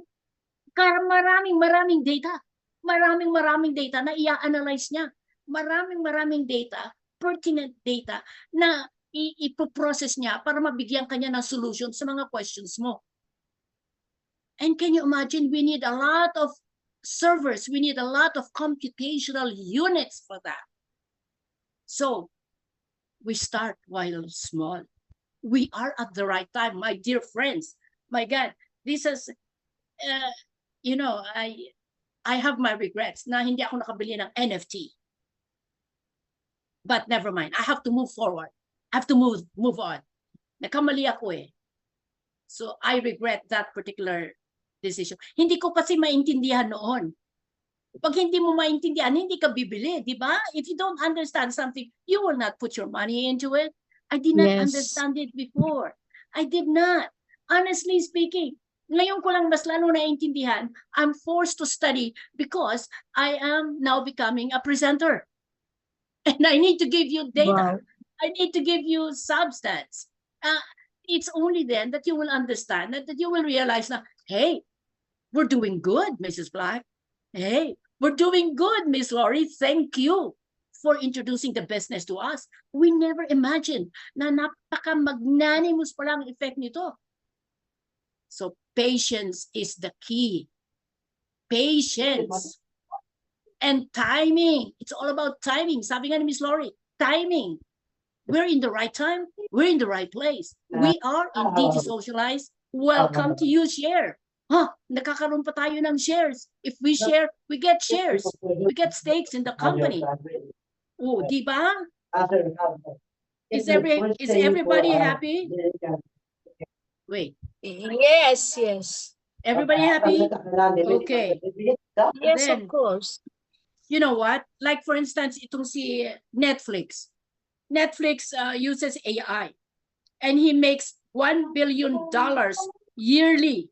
maraming data. Maraming data na i-analyze niya. Maraming data, pertinent data na ipoprocess niya para mabigyan kanya ng solution sa mga questions mo. And can you imagine, we need a lot of servers, we need a lot of computational units for that. So we start while small. We are at the right time, my dear friends. My God, this is, you know, I have my regrets na hindi ako nakabili ng NFT. But never mind, I have to move forward. I have to move on. Nakamali ako eh. So I regret that particular decision. Hindi ko kasi maintindihan noon. Pag hindi mo maintindihan, hindi ka bibili, di ba? If you don't understand something, you will not put your money into it. I did not understand it before. I did not. Honestly speaking, ngayon ko lang mas lalo naiintindihan, I'm forced to study because I am now becoming a presenter. And I need to give you data. Wow. I need to give you substance. It's only then that you will understand, that you will realize na, hey, we're doing good, Mrs. Black. Hey, we're doing good, Miss Lori. Thank you for introducing the business to us. We never imagined na napaka-magnanimous pala ang effect nito. So patience is the key. Patience. And timing. It's all about timing. Sabi nga ni Miss Lori, timing. We're in the right time. We're in the right place. We are indeed socialized. Welcome to Ushare. Nakakaroon pa tayo ng shares. If we share, we get shares. We get stakes in the company. Oh, di ba? Is everybody happy? Wait. Yes. Everybody happy? Okay. Yes, Then, of course. You know what? Like for instance, itong si Netflix. Netflix uses AI. And he makes $1 billion yearly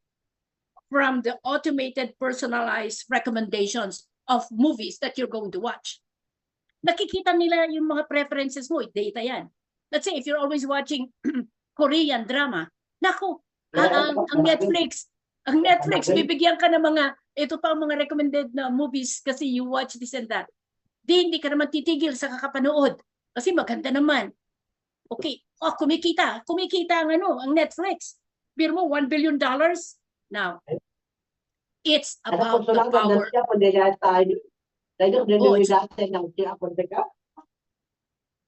from the automated personalized recommendations of movies that you're going to watch. Nakikita nila yung mga preferences mo, data yan. Let's say if you're always watching Korean drama, naku, ang Netflix, bibigyan ka ng mga, ito pa ang mga recommended na movies kasi you watch this and that. Hindi ka naman titigil sa kakapanood kasi maganda naman. Okay, kumikita ang Netflix. Biro mo, $1 billion. Now, it's about the power.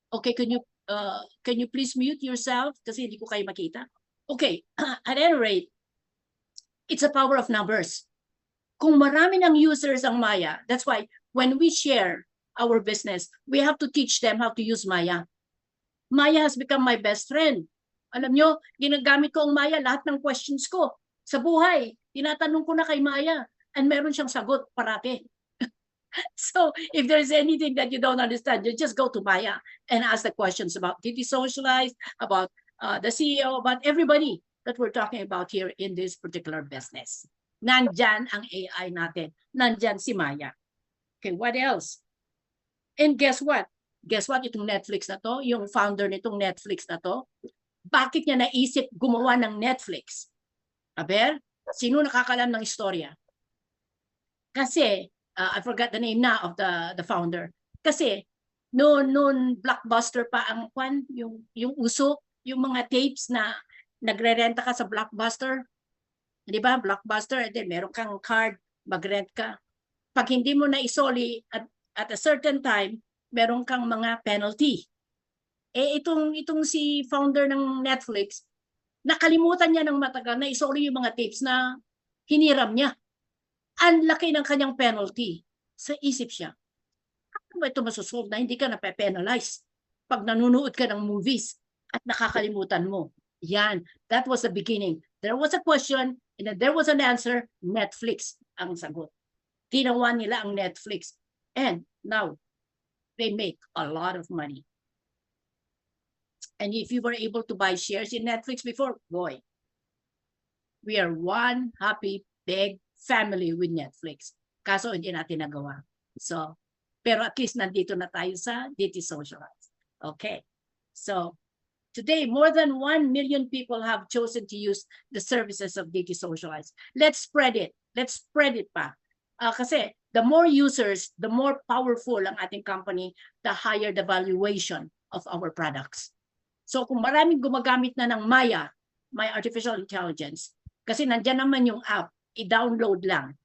Okay, can you please mute yourself kasi hindi ko kayo makita? Okay, at any rate, it's a power of numbers. Kung marami ng users ang Maya, that's why when we share our business, we have to teach them how to use Maya. Maya has become my best friend. Alam nyo, ginagamit ko ang Maya, lahat ng questions ko sa buhay. Tinatanong ko na kay Maya and meron siyang sagot parati. So if there's anything that you don't understand, you just go to Maya and ask the questions about DD Socialize, about the CEO, about everybody that we're talking about here in this particular business. Nandyan ang AI natin. Nandyan si Maya. Okay, what else? And guess what? Guess what? Itong Netflix na to, yung founder nitong Netflix na to, bakit niya naisip gumawa ng Netflix? Aber, sino nakakalam ng istorya? Kasi, I forgot the name na of the founder. Kasi, noon Blockbuster pa ang yung uso, yung mga tapes na nagrerenta ka sa Blockbuster. Di ba? Blockbuster, and then meron kang card, mag-rent ka. Pag hindi mo na isoli at a certain time, meron kang mga penalty. Itong si founder ng Netflix, nakalimutan niya ng matagal na isoli yung mga tapes na hiniram niya. Ang laki ng kanyang penalty. Sa isip siya, ano ba ito masusolve na hindi ka na-penalize pag nanonood ka ng movies at nakakalimutan mo? Yan, that was the beginning. There was a question and then there was an answer, Netflix ang sagot. Ginawa nila ang Netflix. And now, they make a lot of money. And if you were able to buy shares in Netflix before, boy, we are one happy, big family with Netflix. Kaso hindi natin nagawa. So, pero at least nandito na tayo sa DT Socialize. Okay. So, today, more than 1 million people have chosen to use the services of DT Socialize. Let's spread it. Let's spread it pa. Kasi the more users, the more powerful ang ating company, the higher the valuation of our products. So kung maraming gumagamit na ng Maya, My Artificial Intelligence, kasi nandyan naman yung app, i-download lang.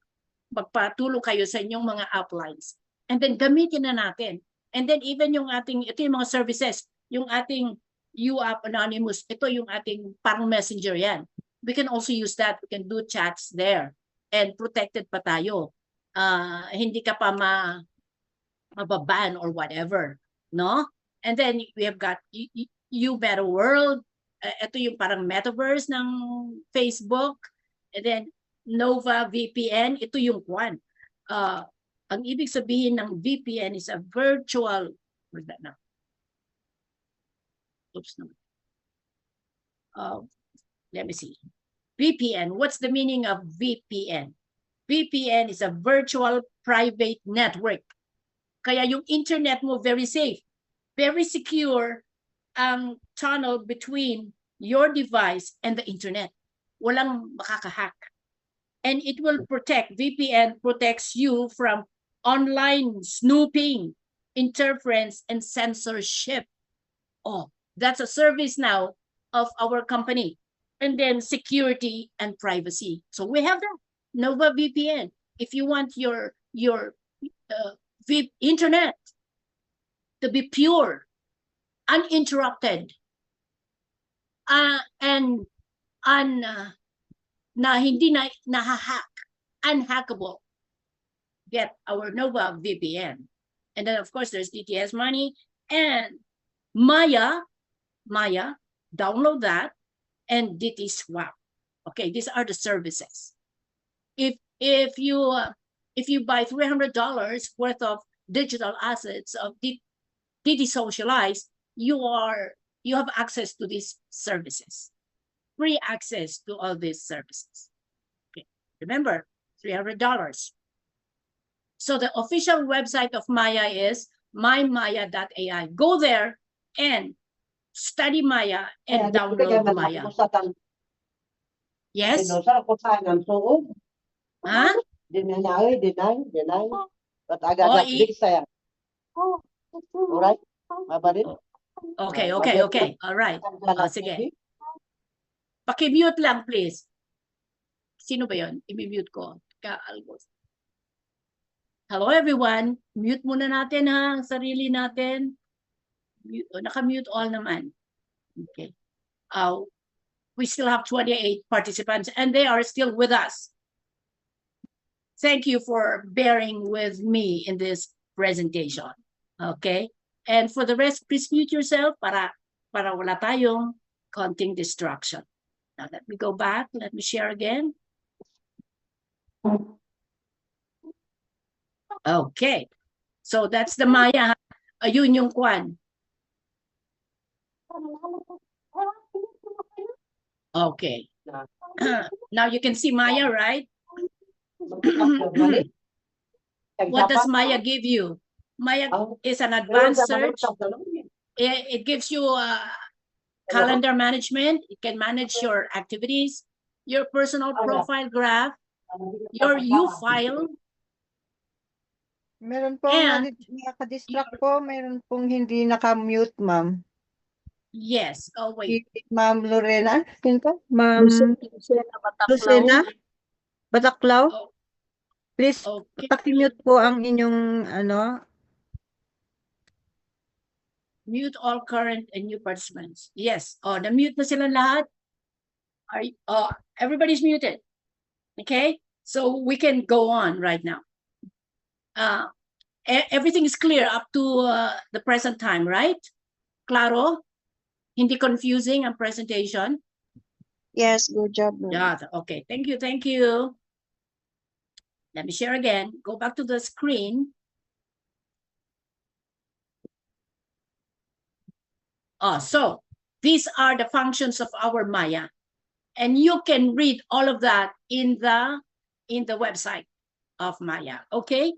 Magpatulong kayo sa inyong mga uplines. And then gamitin na natin. And then even yung ating, ito yung mga services, yung ating UApp Anonymous, ito yung ating parang messenger yan. We can also use that. We can do chats there. And protected pa tayo. Hindi ka pa mababan or whatever. No? And then we have got You Better World. Ito yung parang metaverse ng Facebook. And then Nova VPN. Ito yung one. Ang ibig sabihin ng VPN is a virtual, where's that now? Oops, no. Let me see. VPN, what's the meaning of VPN? VPN is a virtual private network. Kaya yung internet mo very safe, very secure ang tunnel between your device and the internet. Walang makakahack. And it will protect, VPN protects you from online snooping, interference, and censorship. Oh, that's a service now of our company. And then security and privacy. So we have that, Nova VPN. If you want your internet to be pure, uninterrupted, and na hindi na nahahack, unhackable, get our Nova VPN. And then of course there's DTS Money and Maya, download that, and DT Swap. Okay, these are the services. If you buy $300 worth of digital assets of DT Socialize, you have access to these services. Free access to all these services. Okay, remember, $300. So the official website of Maya is mymaya.ai. Go there and study Maya and download Maya. Yes? Huh? Alright? Okay. All right. Sige. Paki-mute lang, please. Sino ba yun? I-mute ko. Hello, everyone. Mute muna natin ha, sarili natin. Naka-mute all naman. Okay. We still have 28 participants and they are still with us. Thank you for bearing with me in this presentation. Okay? And for the rest, please mute yourself para wala tayong konting distraction. Now, let me go back. Let me share again. Okay. So that's the Maya. Ayun yung kwan. Okay. Now you can see Maya, right? What does Maya give you? Maya is an advanced search. It gives you calendar management. It can manage your activities, your personal profile graph, your U-file. Meron pong nakadistract po, meron pong hindi naka-mute, ma'am. Yes. Oh, wait. Ma'am Lorena, sino po? Ma'am Lucena Bataklaw. Oh, Please, okay. paki-mute po ang inyong Mute all current and new participants. Yes. Oh, na-mute na sila lahat. Everybody's muted. Okay? So we can go on right now. Everything is clear up to the present time, right? Claro? Hindi confusing ang presentation? Yes, good job. Yeah, okay. Thank you. Let me share again. Go back to the screen. So these are the functions of our Maya. And you can read all of that in the website of Maya, okay?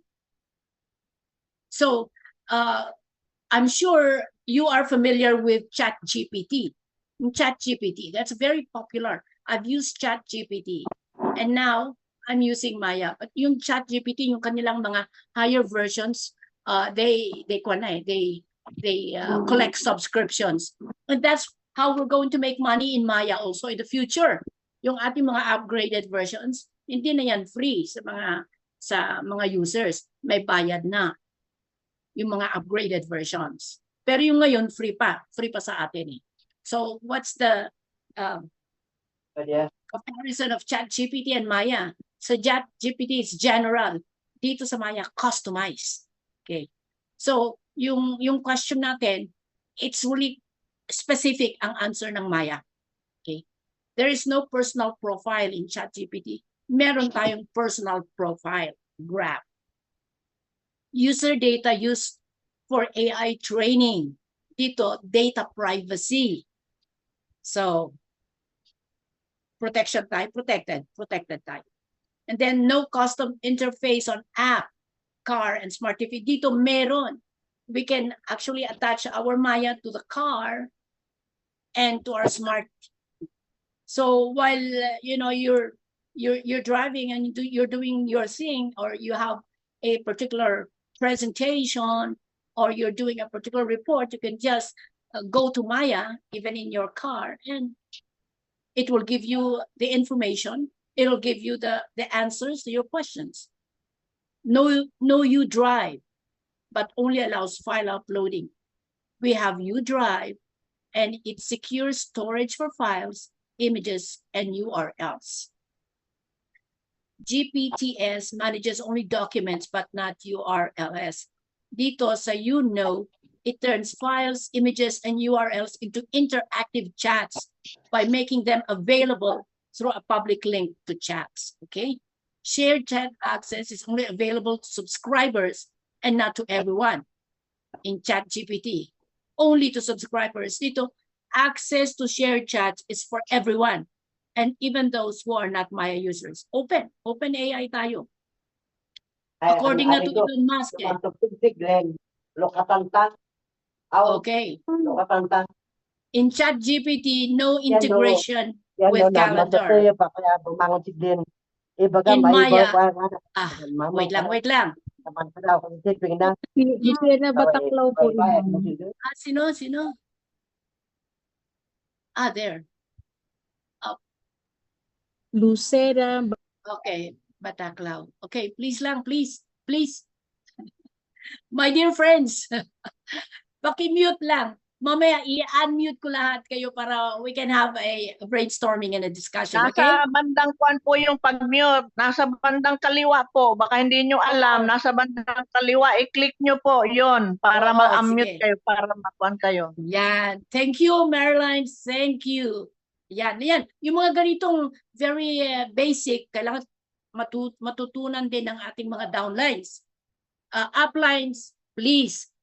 So I'm sure you are familiar with ChatGPT. ChatGPT, that's very popular. I've used ChatGPT. And now I'm using Maya. But yung ChatGPT, yung kanilang mga higher versions, they collect subscriptions. And that's how we're going to make money in Maya also in the future. Yung ating mga upgraded versions, hindi na yan free sa mga users. May bayad na yung mga upgraded versions. Pero yung ngayon, free pa sa atin eh. So what's the comparison of ChatGPT and Maya? So ChatGPT is general. Dito sa Maya, customized. Okay. So yung question natin, it's really specific ang answer ng Maya. Okay. There is no personal profile in ChatGPT. Meron tayong personal profile graph. User data used for AI training. Dito, data privacy. So, protection type, protected type. And then no custom interface on app, car, and smart TV. Dito meron. We can actually attach our Maya to the car and to our smart. So while you're driving and you're doing your thing, or you have a particular presentation, or you're doing a particular report, you can just go to Maya, even in your car, and it will give you the information. It'll give you the answers to your questions. No you drive, but only allows file uploading. We have you drive, and it secures storage for files, images, and URLs. GPTs manages only documents but not URLs. Dito sa it turns files, images, and URLs into interactive chats by making them available through a public link to chats, okay? Shared chat access is only available to subscribers and not to everyone in ChatGPT. Only to subscribers. Dito, access to shared chats is for everyone, and even those who are not Maya users. Open AI tayo. According na to Elon Musk. Okay. In ChatGPT, no integration with calendar. In Maya, wait lang. Lucera Bataklaw po yun. Sino? There. Lucera. Okay, Bataklaw. Okay, please lang, please. My dear friends, paki-mute lang. Mamaya i-unmute ko lahat kayo para we can have a brainstorming and a discussion, okay? Nasa bandang kwan po yung pag-mute. Nasa bandang kaliwa po. Baka hindi nyo alam. Nasa bandang kaliwa. I-click nyo po yon para ma-unmute kayo, para ma-kwan kayo. Yan. Thank you, Marilyn. Thank you. Yan. Yung mga ganitong very basic, kailangan matutunan din ng ating mga downlines. Uplines, please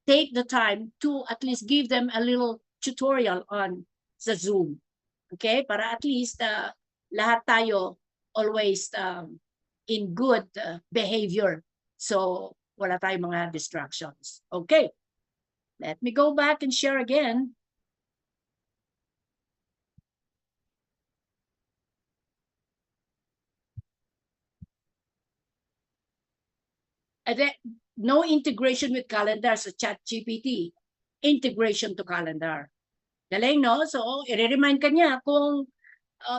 take the time to at least give them a little tutorial on the Zoom. Okay? Para at least lahat tayo always in good behavior. So wala tayong mga distractions. Okay. Let me go back and share again. And then, no integration with calendar sa ChatGPT. Integration to calendar. Galing, no? So, i-remind ka niya kung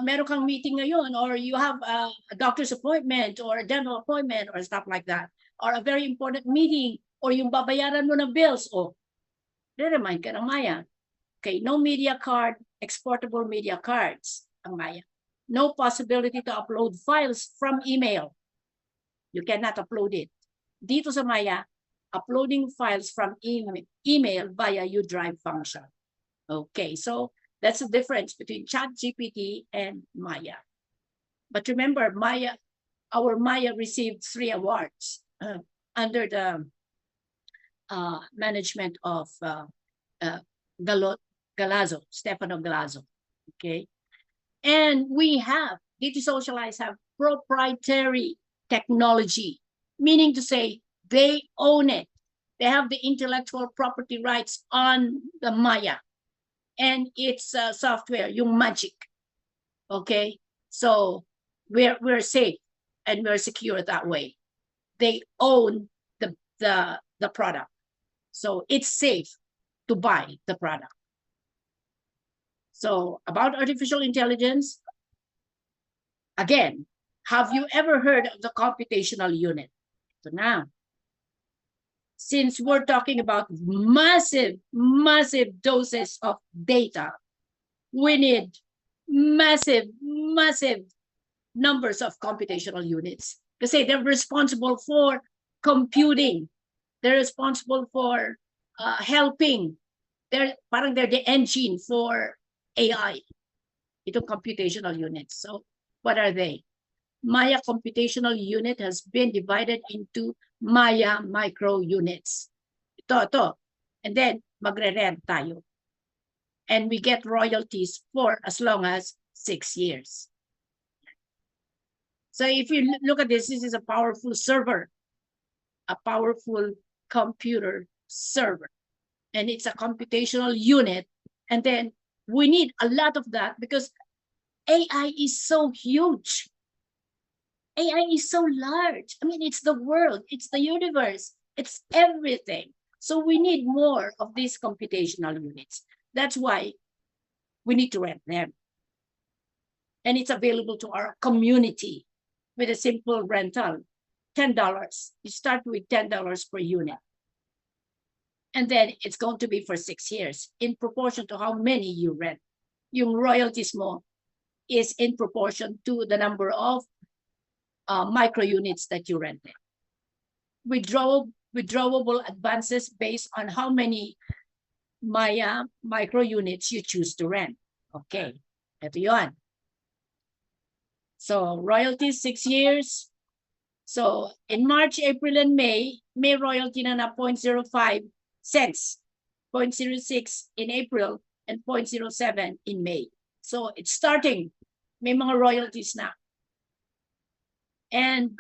meron kang meeting ngayon, or you have a doctor's appointment or a dental appointment or stuff like that, or a very important meeting, or yung babayaran mo ng bills, i-remind ka ng Maya. Okay, no media card, exportable media cards, ang Maya. No possibility to upload files from email. You cannot upload it. Dito sa Maya, uploading files from email via UDrive function. Okay, so that's the difference between ChatGPT and Maya. But remember, Maya, our Maya received 3 awards under the management of Stefano Galazzo. Okay, and we have DT Socialize have proprietary technology, meaning to say they own it. They have the intellectual property rights on the Maya and its software, yung Magic. Okay, so we're safe and we're secure that way. They own the product, so it's safe to buy the product. So about artificial intelligence, again, have you ever heard of the computational unit? So now, since we're talking about massive doses of data, we need massive numbers of computational units. Kasi they're responsible for computing. They're responsible for helping. They're the engine for AI. Itong computational units. So what are they? Maya computational unit has been divided into Maya micro units. Ito. And then magre-rent tayo. And we get royalties for as long as 6 years. So if you look at this, this is a powerful server, a powerful computer server. And it's a computational unit. And then we need a lot of that because AI is so huge. AI is so large. I mean, it's the world, it's the universe, it's everything. So we need more of these computational units. That's why we need to rent them. And it's available to our community with a simple rental, $10. You start with $10 per unit. And then it's going to be for 6 years in proportion to how many you rent. Yung royalties mo is in proportion to the number of micro units that you rented. Withdrawable advances based on how many Maya micro units you choose to rent. Okay, ito yun. So royalties 6 years. So in March, April, and May royalty na 0.05 cents, 0.06 in April, and 0.07 in May. So it's starting. May mga royalties na. And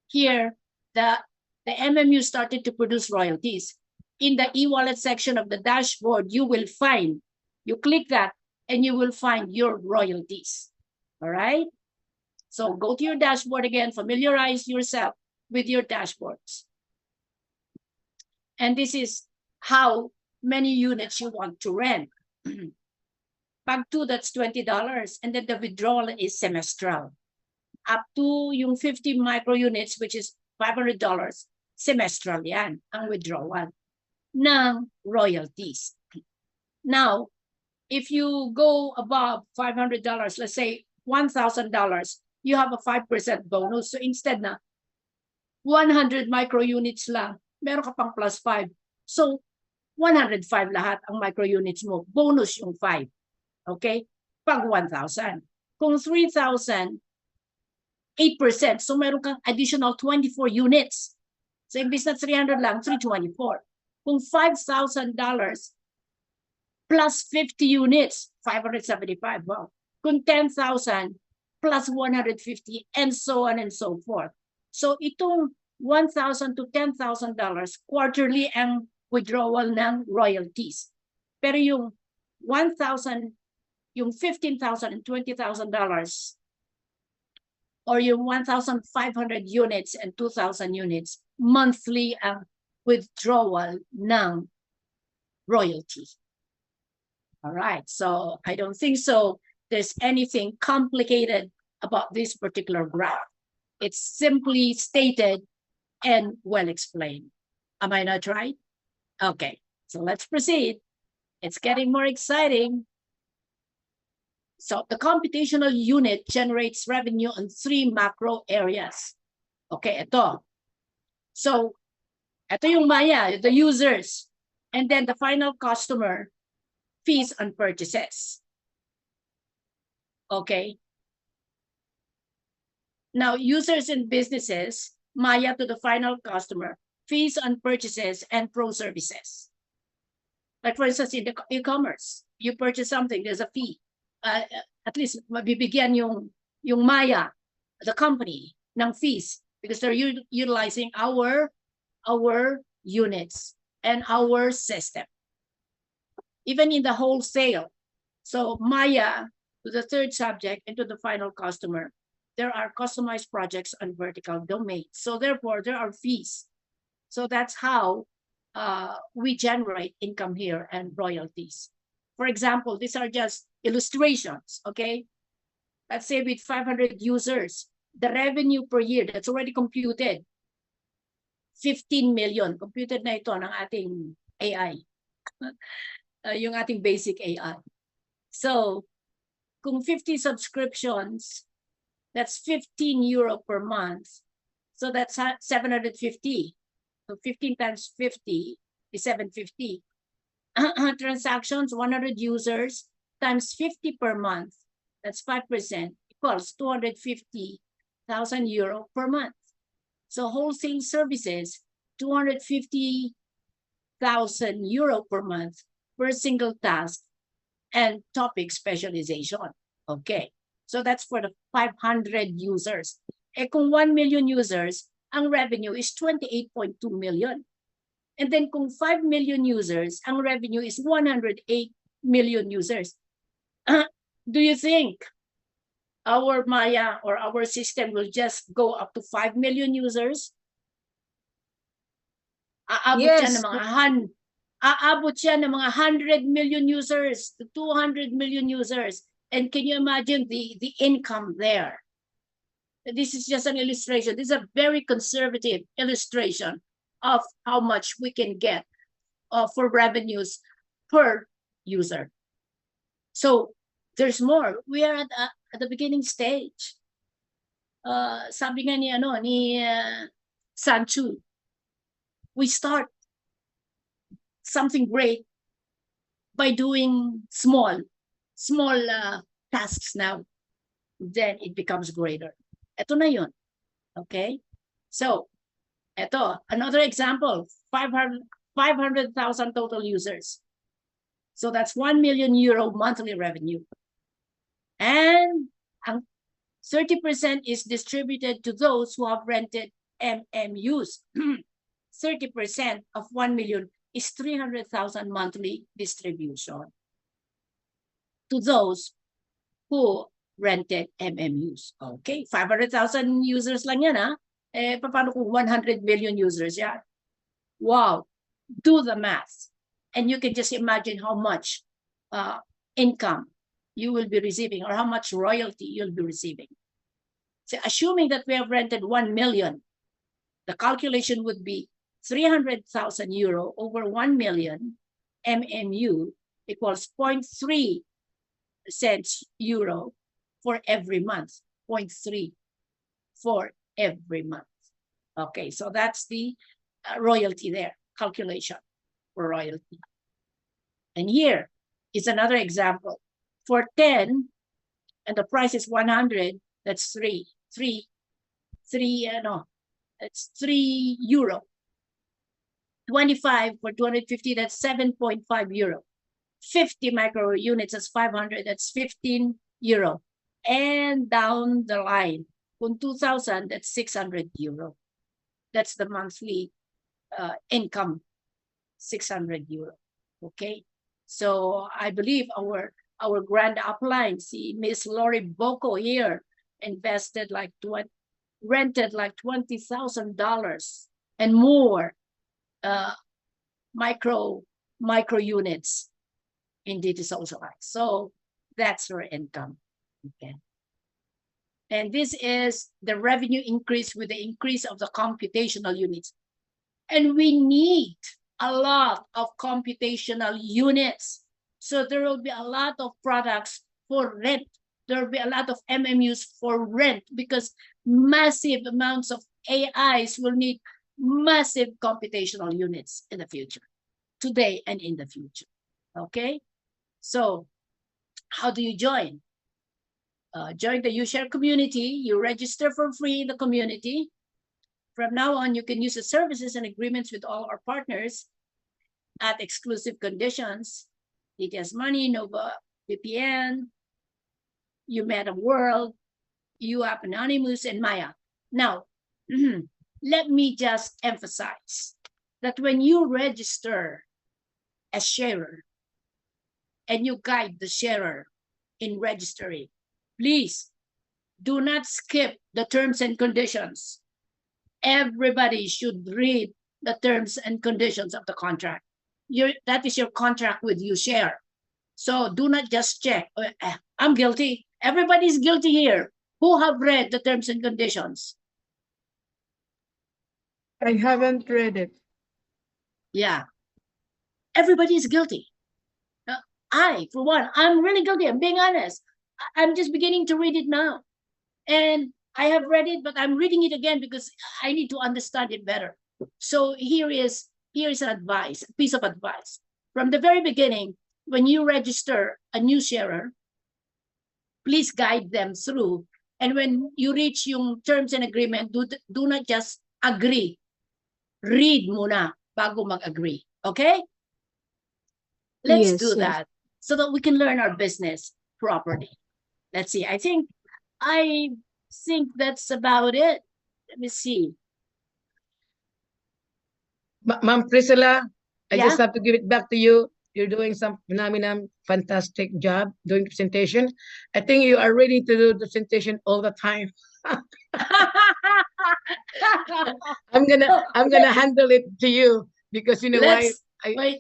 here, the MMU started to produce royalties. In the e-wallet section of the dashboard, you will find, you click that, and you will find your royalties. All right? So go to your dashboard again, familiarize yourself with your dashboards. And this is how many units you want to rent. Pag 2, that's $20. And then the withdrawal is semestral. Up to yung 50 micro units, which is $500, semestral yan, ang withdrawal ng royalties. Now, if you go above $500, let's say $1,000, you have a 5% bonus. So instead na 100 micro units lang, meron ka pang plus 5. So 105 lahat ang micro units mo. Bonus yung 5. Okay? Pag 1,000. Kung 3,000, 8%. So meron kang additional 24 units. So imbis na 300 lang, 324. Kung $5,000 plus 50 units, 575. Wow. Kung 10,000 plus 150 and so on and so forth. So itong $1,000 to $10,000 quarterly ang withdrawal ng royalties. Pero yung 1,000, yung $15,000 and $20,000 or yung 1,500 units and 2,000 units, monthly ang withdrawal ng royalty. All right, so I don't think there's anything complicated about this particular graph. It's simply stated and well explained. Am I not right? Okay, so let's proceed. It's getting more exciting. So the computational unit generates revenue on 3 macro areas. Okay, ito. So, ito yung Maya, the users, and then the final customer, fees and purchases. Okay. Now, users and businesses, Maya to the final customer, fees on purchases and pro services. Like for instance, in the e-commerce, you purchase something, there's a fee. At least mabibigyan yung Maya, the company, ng fees because they're utilizing our units and our system. Even in the wholesale. So Maya to the third subject and to the final customer, there are customized projects on vertical domains. So therefore, there are fees. So that's how we generate income here and royalties. For example, these are just illustrations, okay? Let's say with 500 users, the revenue per year that's already computed, 15 million. Computed na ito ng ating AI. Yung ating basic AI. So, kung 50 subscriptions, that's 15 euro per month. So that's 750. So 15 times 50 is 750. Transactions, 100 users times 50 per month. That's 5% equals 250,000 euro per month. So wholesale services, 250,000 euro per month per single task and topic specialization. Okay, so that's for the 500 users. Eh kung 1 million users, ang revenue is 28.2 million. And then kung 5 million users, ang revenue is 108 million users. Do you think our Maya or our system will just go up to 5 million users? Aabot siya ng mga 100 million users to 200 million users. And can you imagine the income there? This is just an illustration. This is a very conservative illustration of how much we can get for revenues per user. So there's more. We are at the beginning stage. Sabi nga ni Sanchu, we start something great by doing small tasks now. Then it becomes greater. Ito na yun. Okay? So, ito, another example, 500,000 total users. So that's 1 million euro monthly revenue. And 30% is distributed to those who have rented MMUs. 30% of 1 million is 300,000 monthly distribution to those who rented MMUs. Okay, 500,000 users lang yan, ha? Eh, paano kung 100 million users yan? Wow, do the math. And you can just imagine how much income you will be receiving or how much royalty you'll be receiving. So assuming that we have rented 1 million, the calculation would be 300,000 euro over 1 million MMU equals 0.3 cents euro for every month, 0.3 for every month. Okay, so that's the royalty there, calculation for royalty. And here is another example. For 10, and the price is 100, that's 3 euro. 25 for 250, that's 7.5 euro. 50 micro units, that's 500, that's 15 euro. And down the line, kung 2,000, that's 600 euro. That's the monthly income, 600 euro. Okay, so I believe our grand upline, see Miss Lori Boko here, rented like $20,000 and more micro units in DT Socialize. So that's her income. Okay. And this is the revenue increase with the increase of the computational units. And we need a lot of computational units. So there will be a lot of products for rent. There will be a lot of MMUs for rent because massive amounts of AIs will need massive computational units in the future, today and in the future. Okay, so how do you join? join the Ushare community. You register for free in the community. From now on, you can use the services and agreements with all our partners at exclusive conditions. DTS Money, Nova VPN, YouMeta World, UApp Anonymous, and Maya. Now, let me just emphasize that when you register as sharer and you guide the sharer in registering, please do not skip the terms and conditions. Everybody should read the terms and conditions of the contract. That is your contract with Ushare. So do not just check, I'm guilty. Everybody's guilty here. Who have read the terms and conditions? I haven't read it. Yeah. Everybody is guilty. I, for one, I'm really guilty. I'm being honest. I'm just beginning to read it now. And I have read it, but I'm reading it again because I need to understand it better. So here is an advice, a piece of advice. From the very beginning, when you register a new sharer, please guide them through. And when you reach yung terms and agreement, do not just agree. Read muna bago mag-agree. Okay? Let's do that so that we can learn our business properly. Let's see. I think that's about it. Let me see. Ma'am Priscilla, I just have to give it back to you. You're doing some phenomenal, fantastic job doing presentation. I think you are ready to do the presentation all the time. I'm gonna handle it to you because you know why.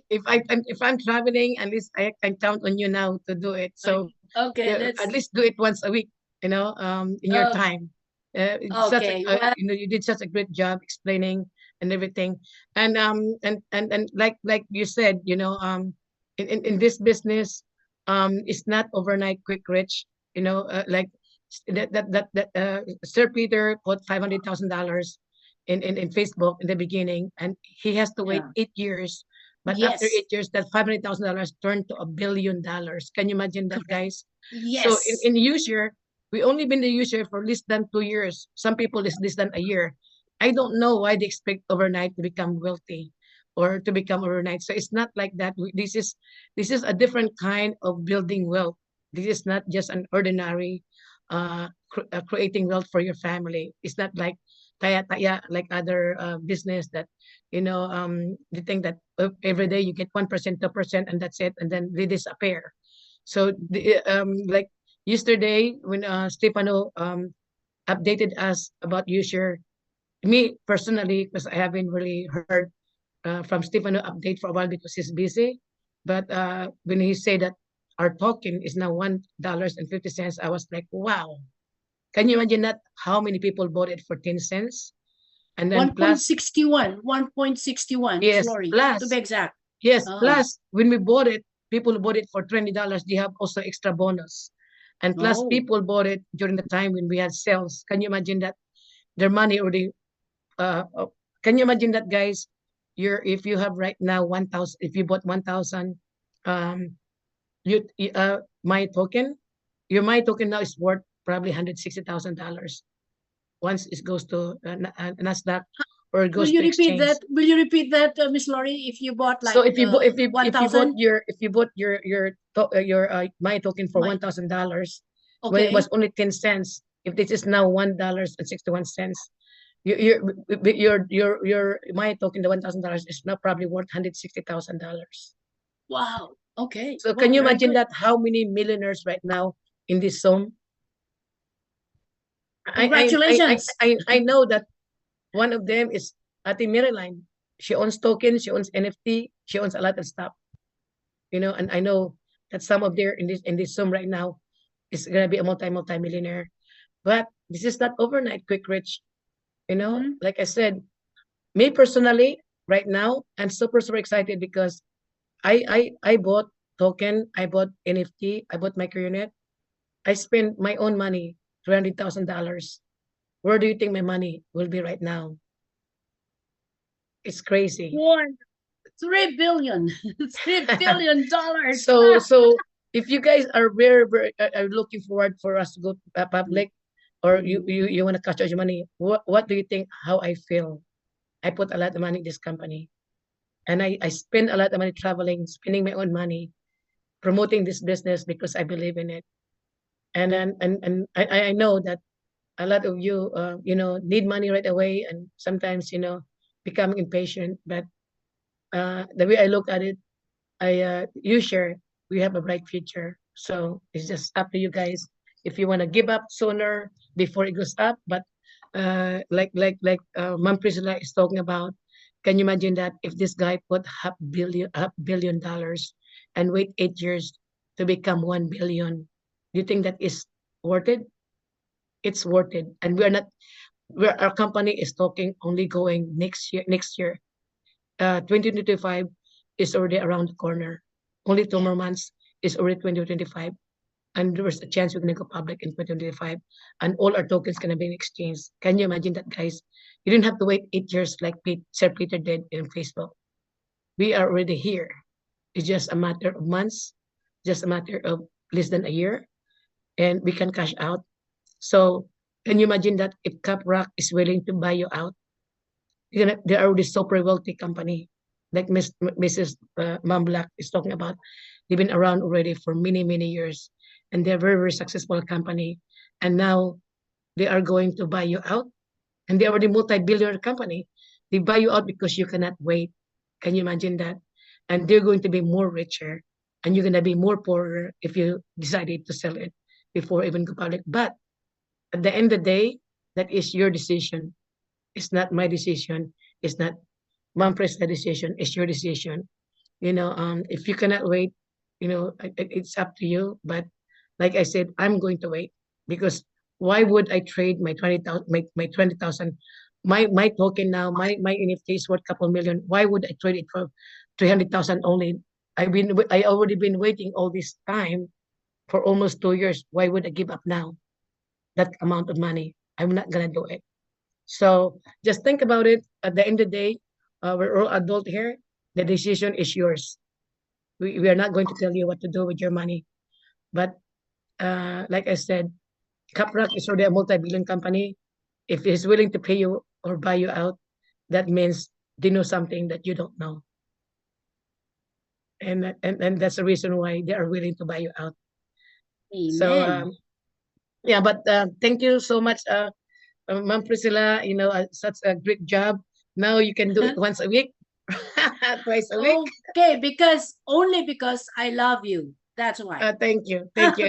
If I'm traveling, at least I can count on you now to do it. So at least do it once a week. You know, in your time. You did such a great job explaining and everything, and like you said, you know, in this business, it's not overnight quick rich. You know, like Sir Peter put $500,000 in Facebook in the beginning, and he has to wait 8 years. But after 8 years, that $500,000 turned to $1 billion. Can you imagine that, guys? Yes. So in Ushare, we only been the user for less than 2 years. Some people is less than a year. I don't know why they expect overnight to become wealthy or to become overnight. So it's not like that. This is a different kind of building wealth. This is not just an ordinary creating wealth for your family. It's not like taya like other business that you know they think that every day you get 1%, 2%, and that's it, and then they disappear. So like yesterday when Stefano updated us about Ushare, me personally, because I haven't really heard from Stefano update for a while because he's busy. But when he said that our token is now $1.50, I was like, wow. Can you imagine that? How many people bought it for 10 cents? And then 1.61. Yes, Sorry, plus, to be exact. Yes, plus when we bought it, people bought it for $20. They have also extra bonus. And plus people bought it during the time when we had sales. Can you imagine that? Their money already can you imagine that, guys? If you have right now 1,000, if you bought 1,000 my token, your my token now is worth probably $160,000 once it goes to Nasdaq or it goes to exchange. Will you repeat that, Miss Lori? If you bought like so if you bought your my token for $1,000 when it was only 10 cents, if this is now $1.61, your my token, the $1,000 is now probably worth $160,000. Wow. Okay. So can you imagine that? How many millionaires right now in this zone? Congratulations. I know that one of them is Ate Maryline. She owns tokens, she owns NFT, she owns a lot of stuff. You know, and I know that some of there in this Zoom right now is gonna be a multi-millionaire. But this is not overnight quick rich. You know, like I said, me personally, right now, I'm super excited because I bought token, I bought NFT, I bought microunit. I spent my own money, $300,000. Where do you think my money will be right now? It's crazy. $3 billion. $3 billion. So if you guys are very are looking forward for us to go public, or you want to cash out your money, what do you think? How I feel? I put a lot of money in this company, and I spend a lot of money traveling, spending my own money, promoting this business because I believe in it. And then and I know that a lot of you need money right away, and sometimes becoming impatient. But the way I look at it, you share, we have a bright future. So it's just up to you guys if you want to give up sooner before it goes up. But Ma'am Priscilla is talking about, can you imagine that if this guy put $500 million and wait 8 years to become 1 billion? Do you think that is worth it? It's worth it. And our company is talking only going next year. 2025 is already around the corner. Only 2 more months is already 2025. And there's a chance we're going to go public in 2025. And all our tokens going to be exchanged. Can you imagine that, guys? You didn't have to wait 8 years like Sir Peter did in Facebook. We are already here. It's just a matter of months, just a matter of less than a year, and we can cash out. So can you imagine that if Caprock is willing to buy you out? They are already super wealthy company, like Mrs. Mom Black is talking about. They've been around already for many years, and they're very successful company. And now they are going to buy you out, and they are already multi-billion company. They buy you out because you cannot wait. Can you imagine that? And they're going to be more richer, and you're gonna be more poorer if you decided to sell it before even go public. But at the end of the day, that is your decision. It's not my decision. It's not Mom President's decision. It's your decision. If you cannot wait, it's up to you. But like I said, I'm going to wait, because why would I trade my 20,000, my 20,000, my token now, my NFT is worth a couple million. Why would I trade it for 300,000 only? I already been waiting all this time for almost 2 years. Why would I give up now? That amount of money, I'm not gonna do it. So just think about it. At the end of the day, we're all adult here. The decision is yours. We are not going to tell you what to do with your money. But like I said, Caprock is already a multi-billion company. If he's willing to pay you or buy you out, that means they know something that you don't know. And that's the reason why they are willing to buy you out. Amen. So yeah, but thank you so much, Ma'am Priscilla. Such a great job. Now you can do it once a week, twice a week. Okay, only because I love you. That's why. Thank you. Thank you.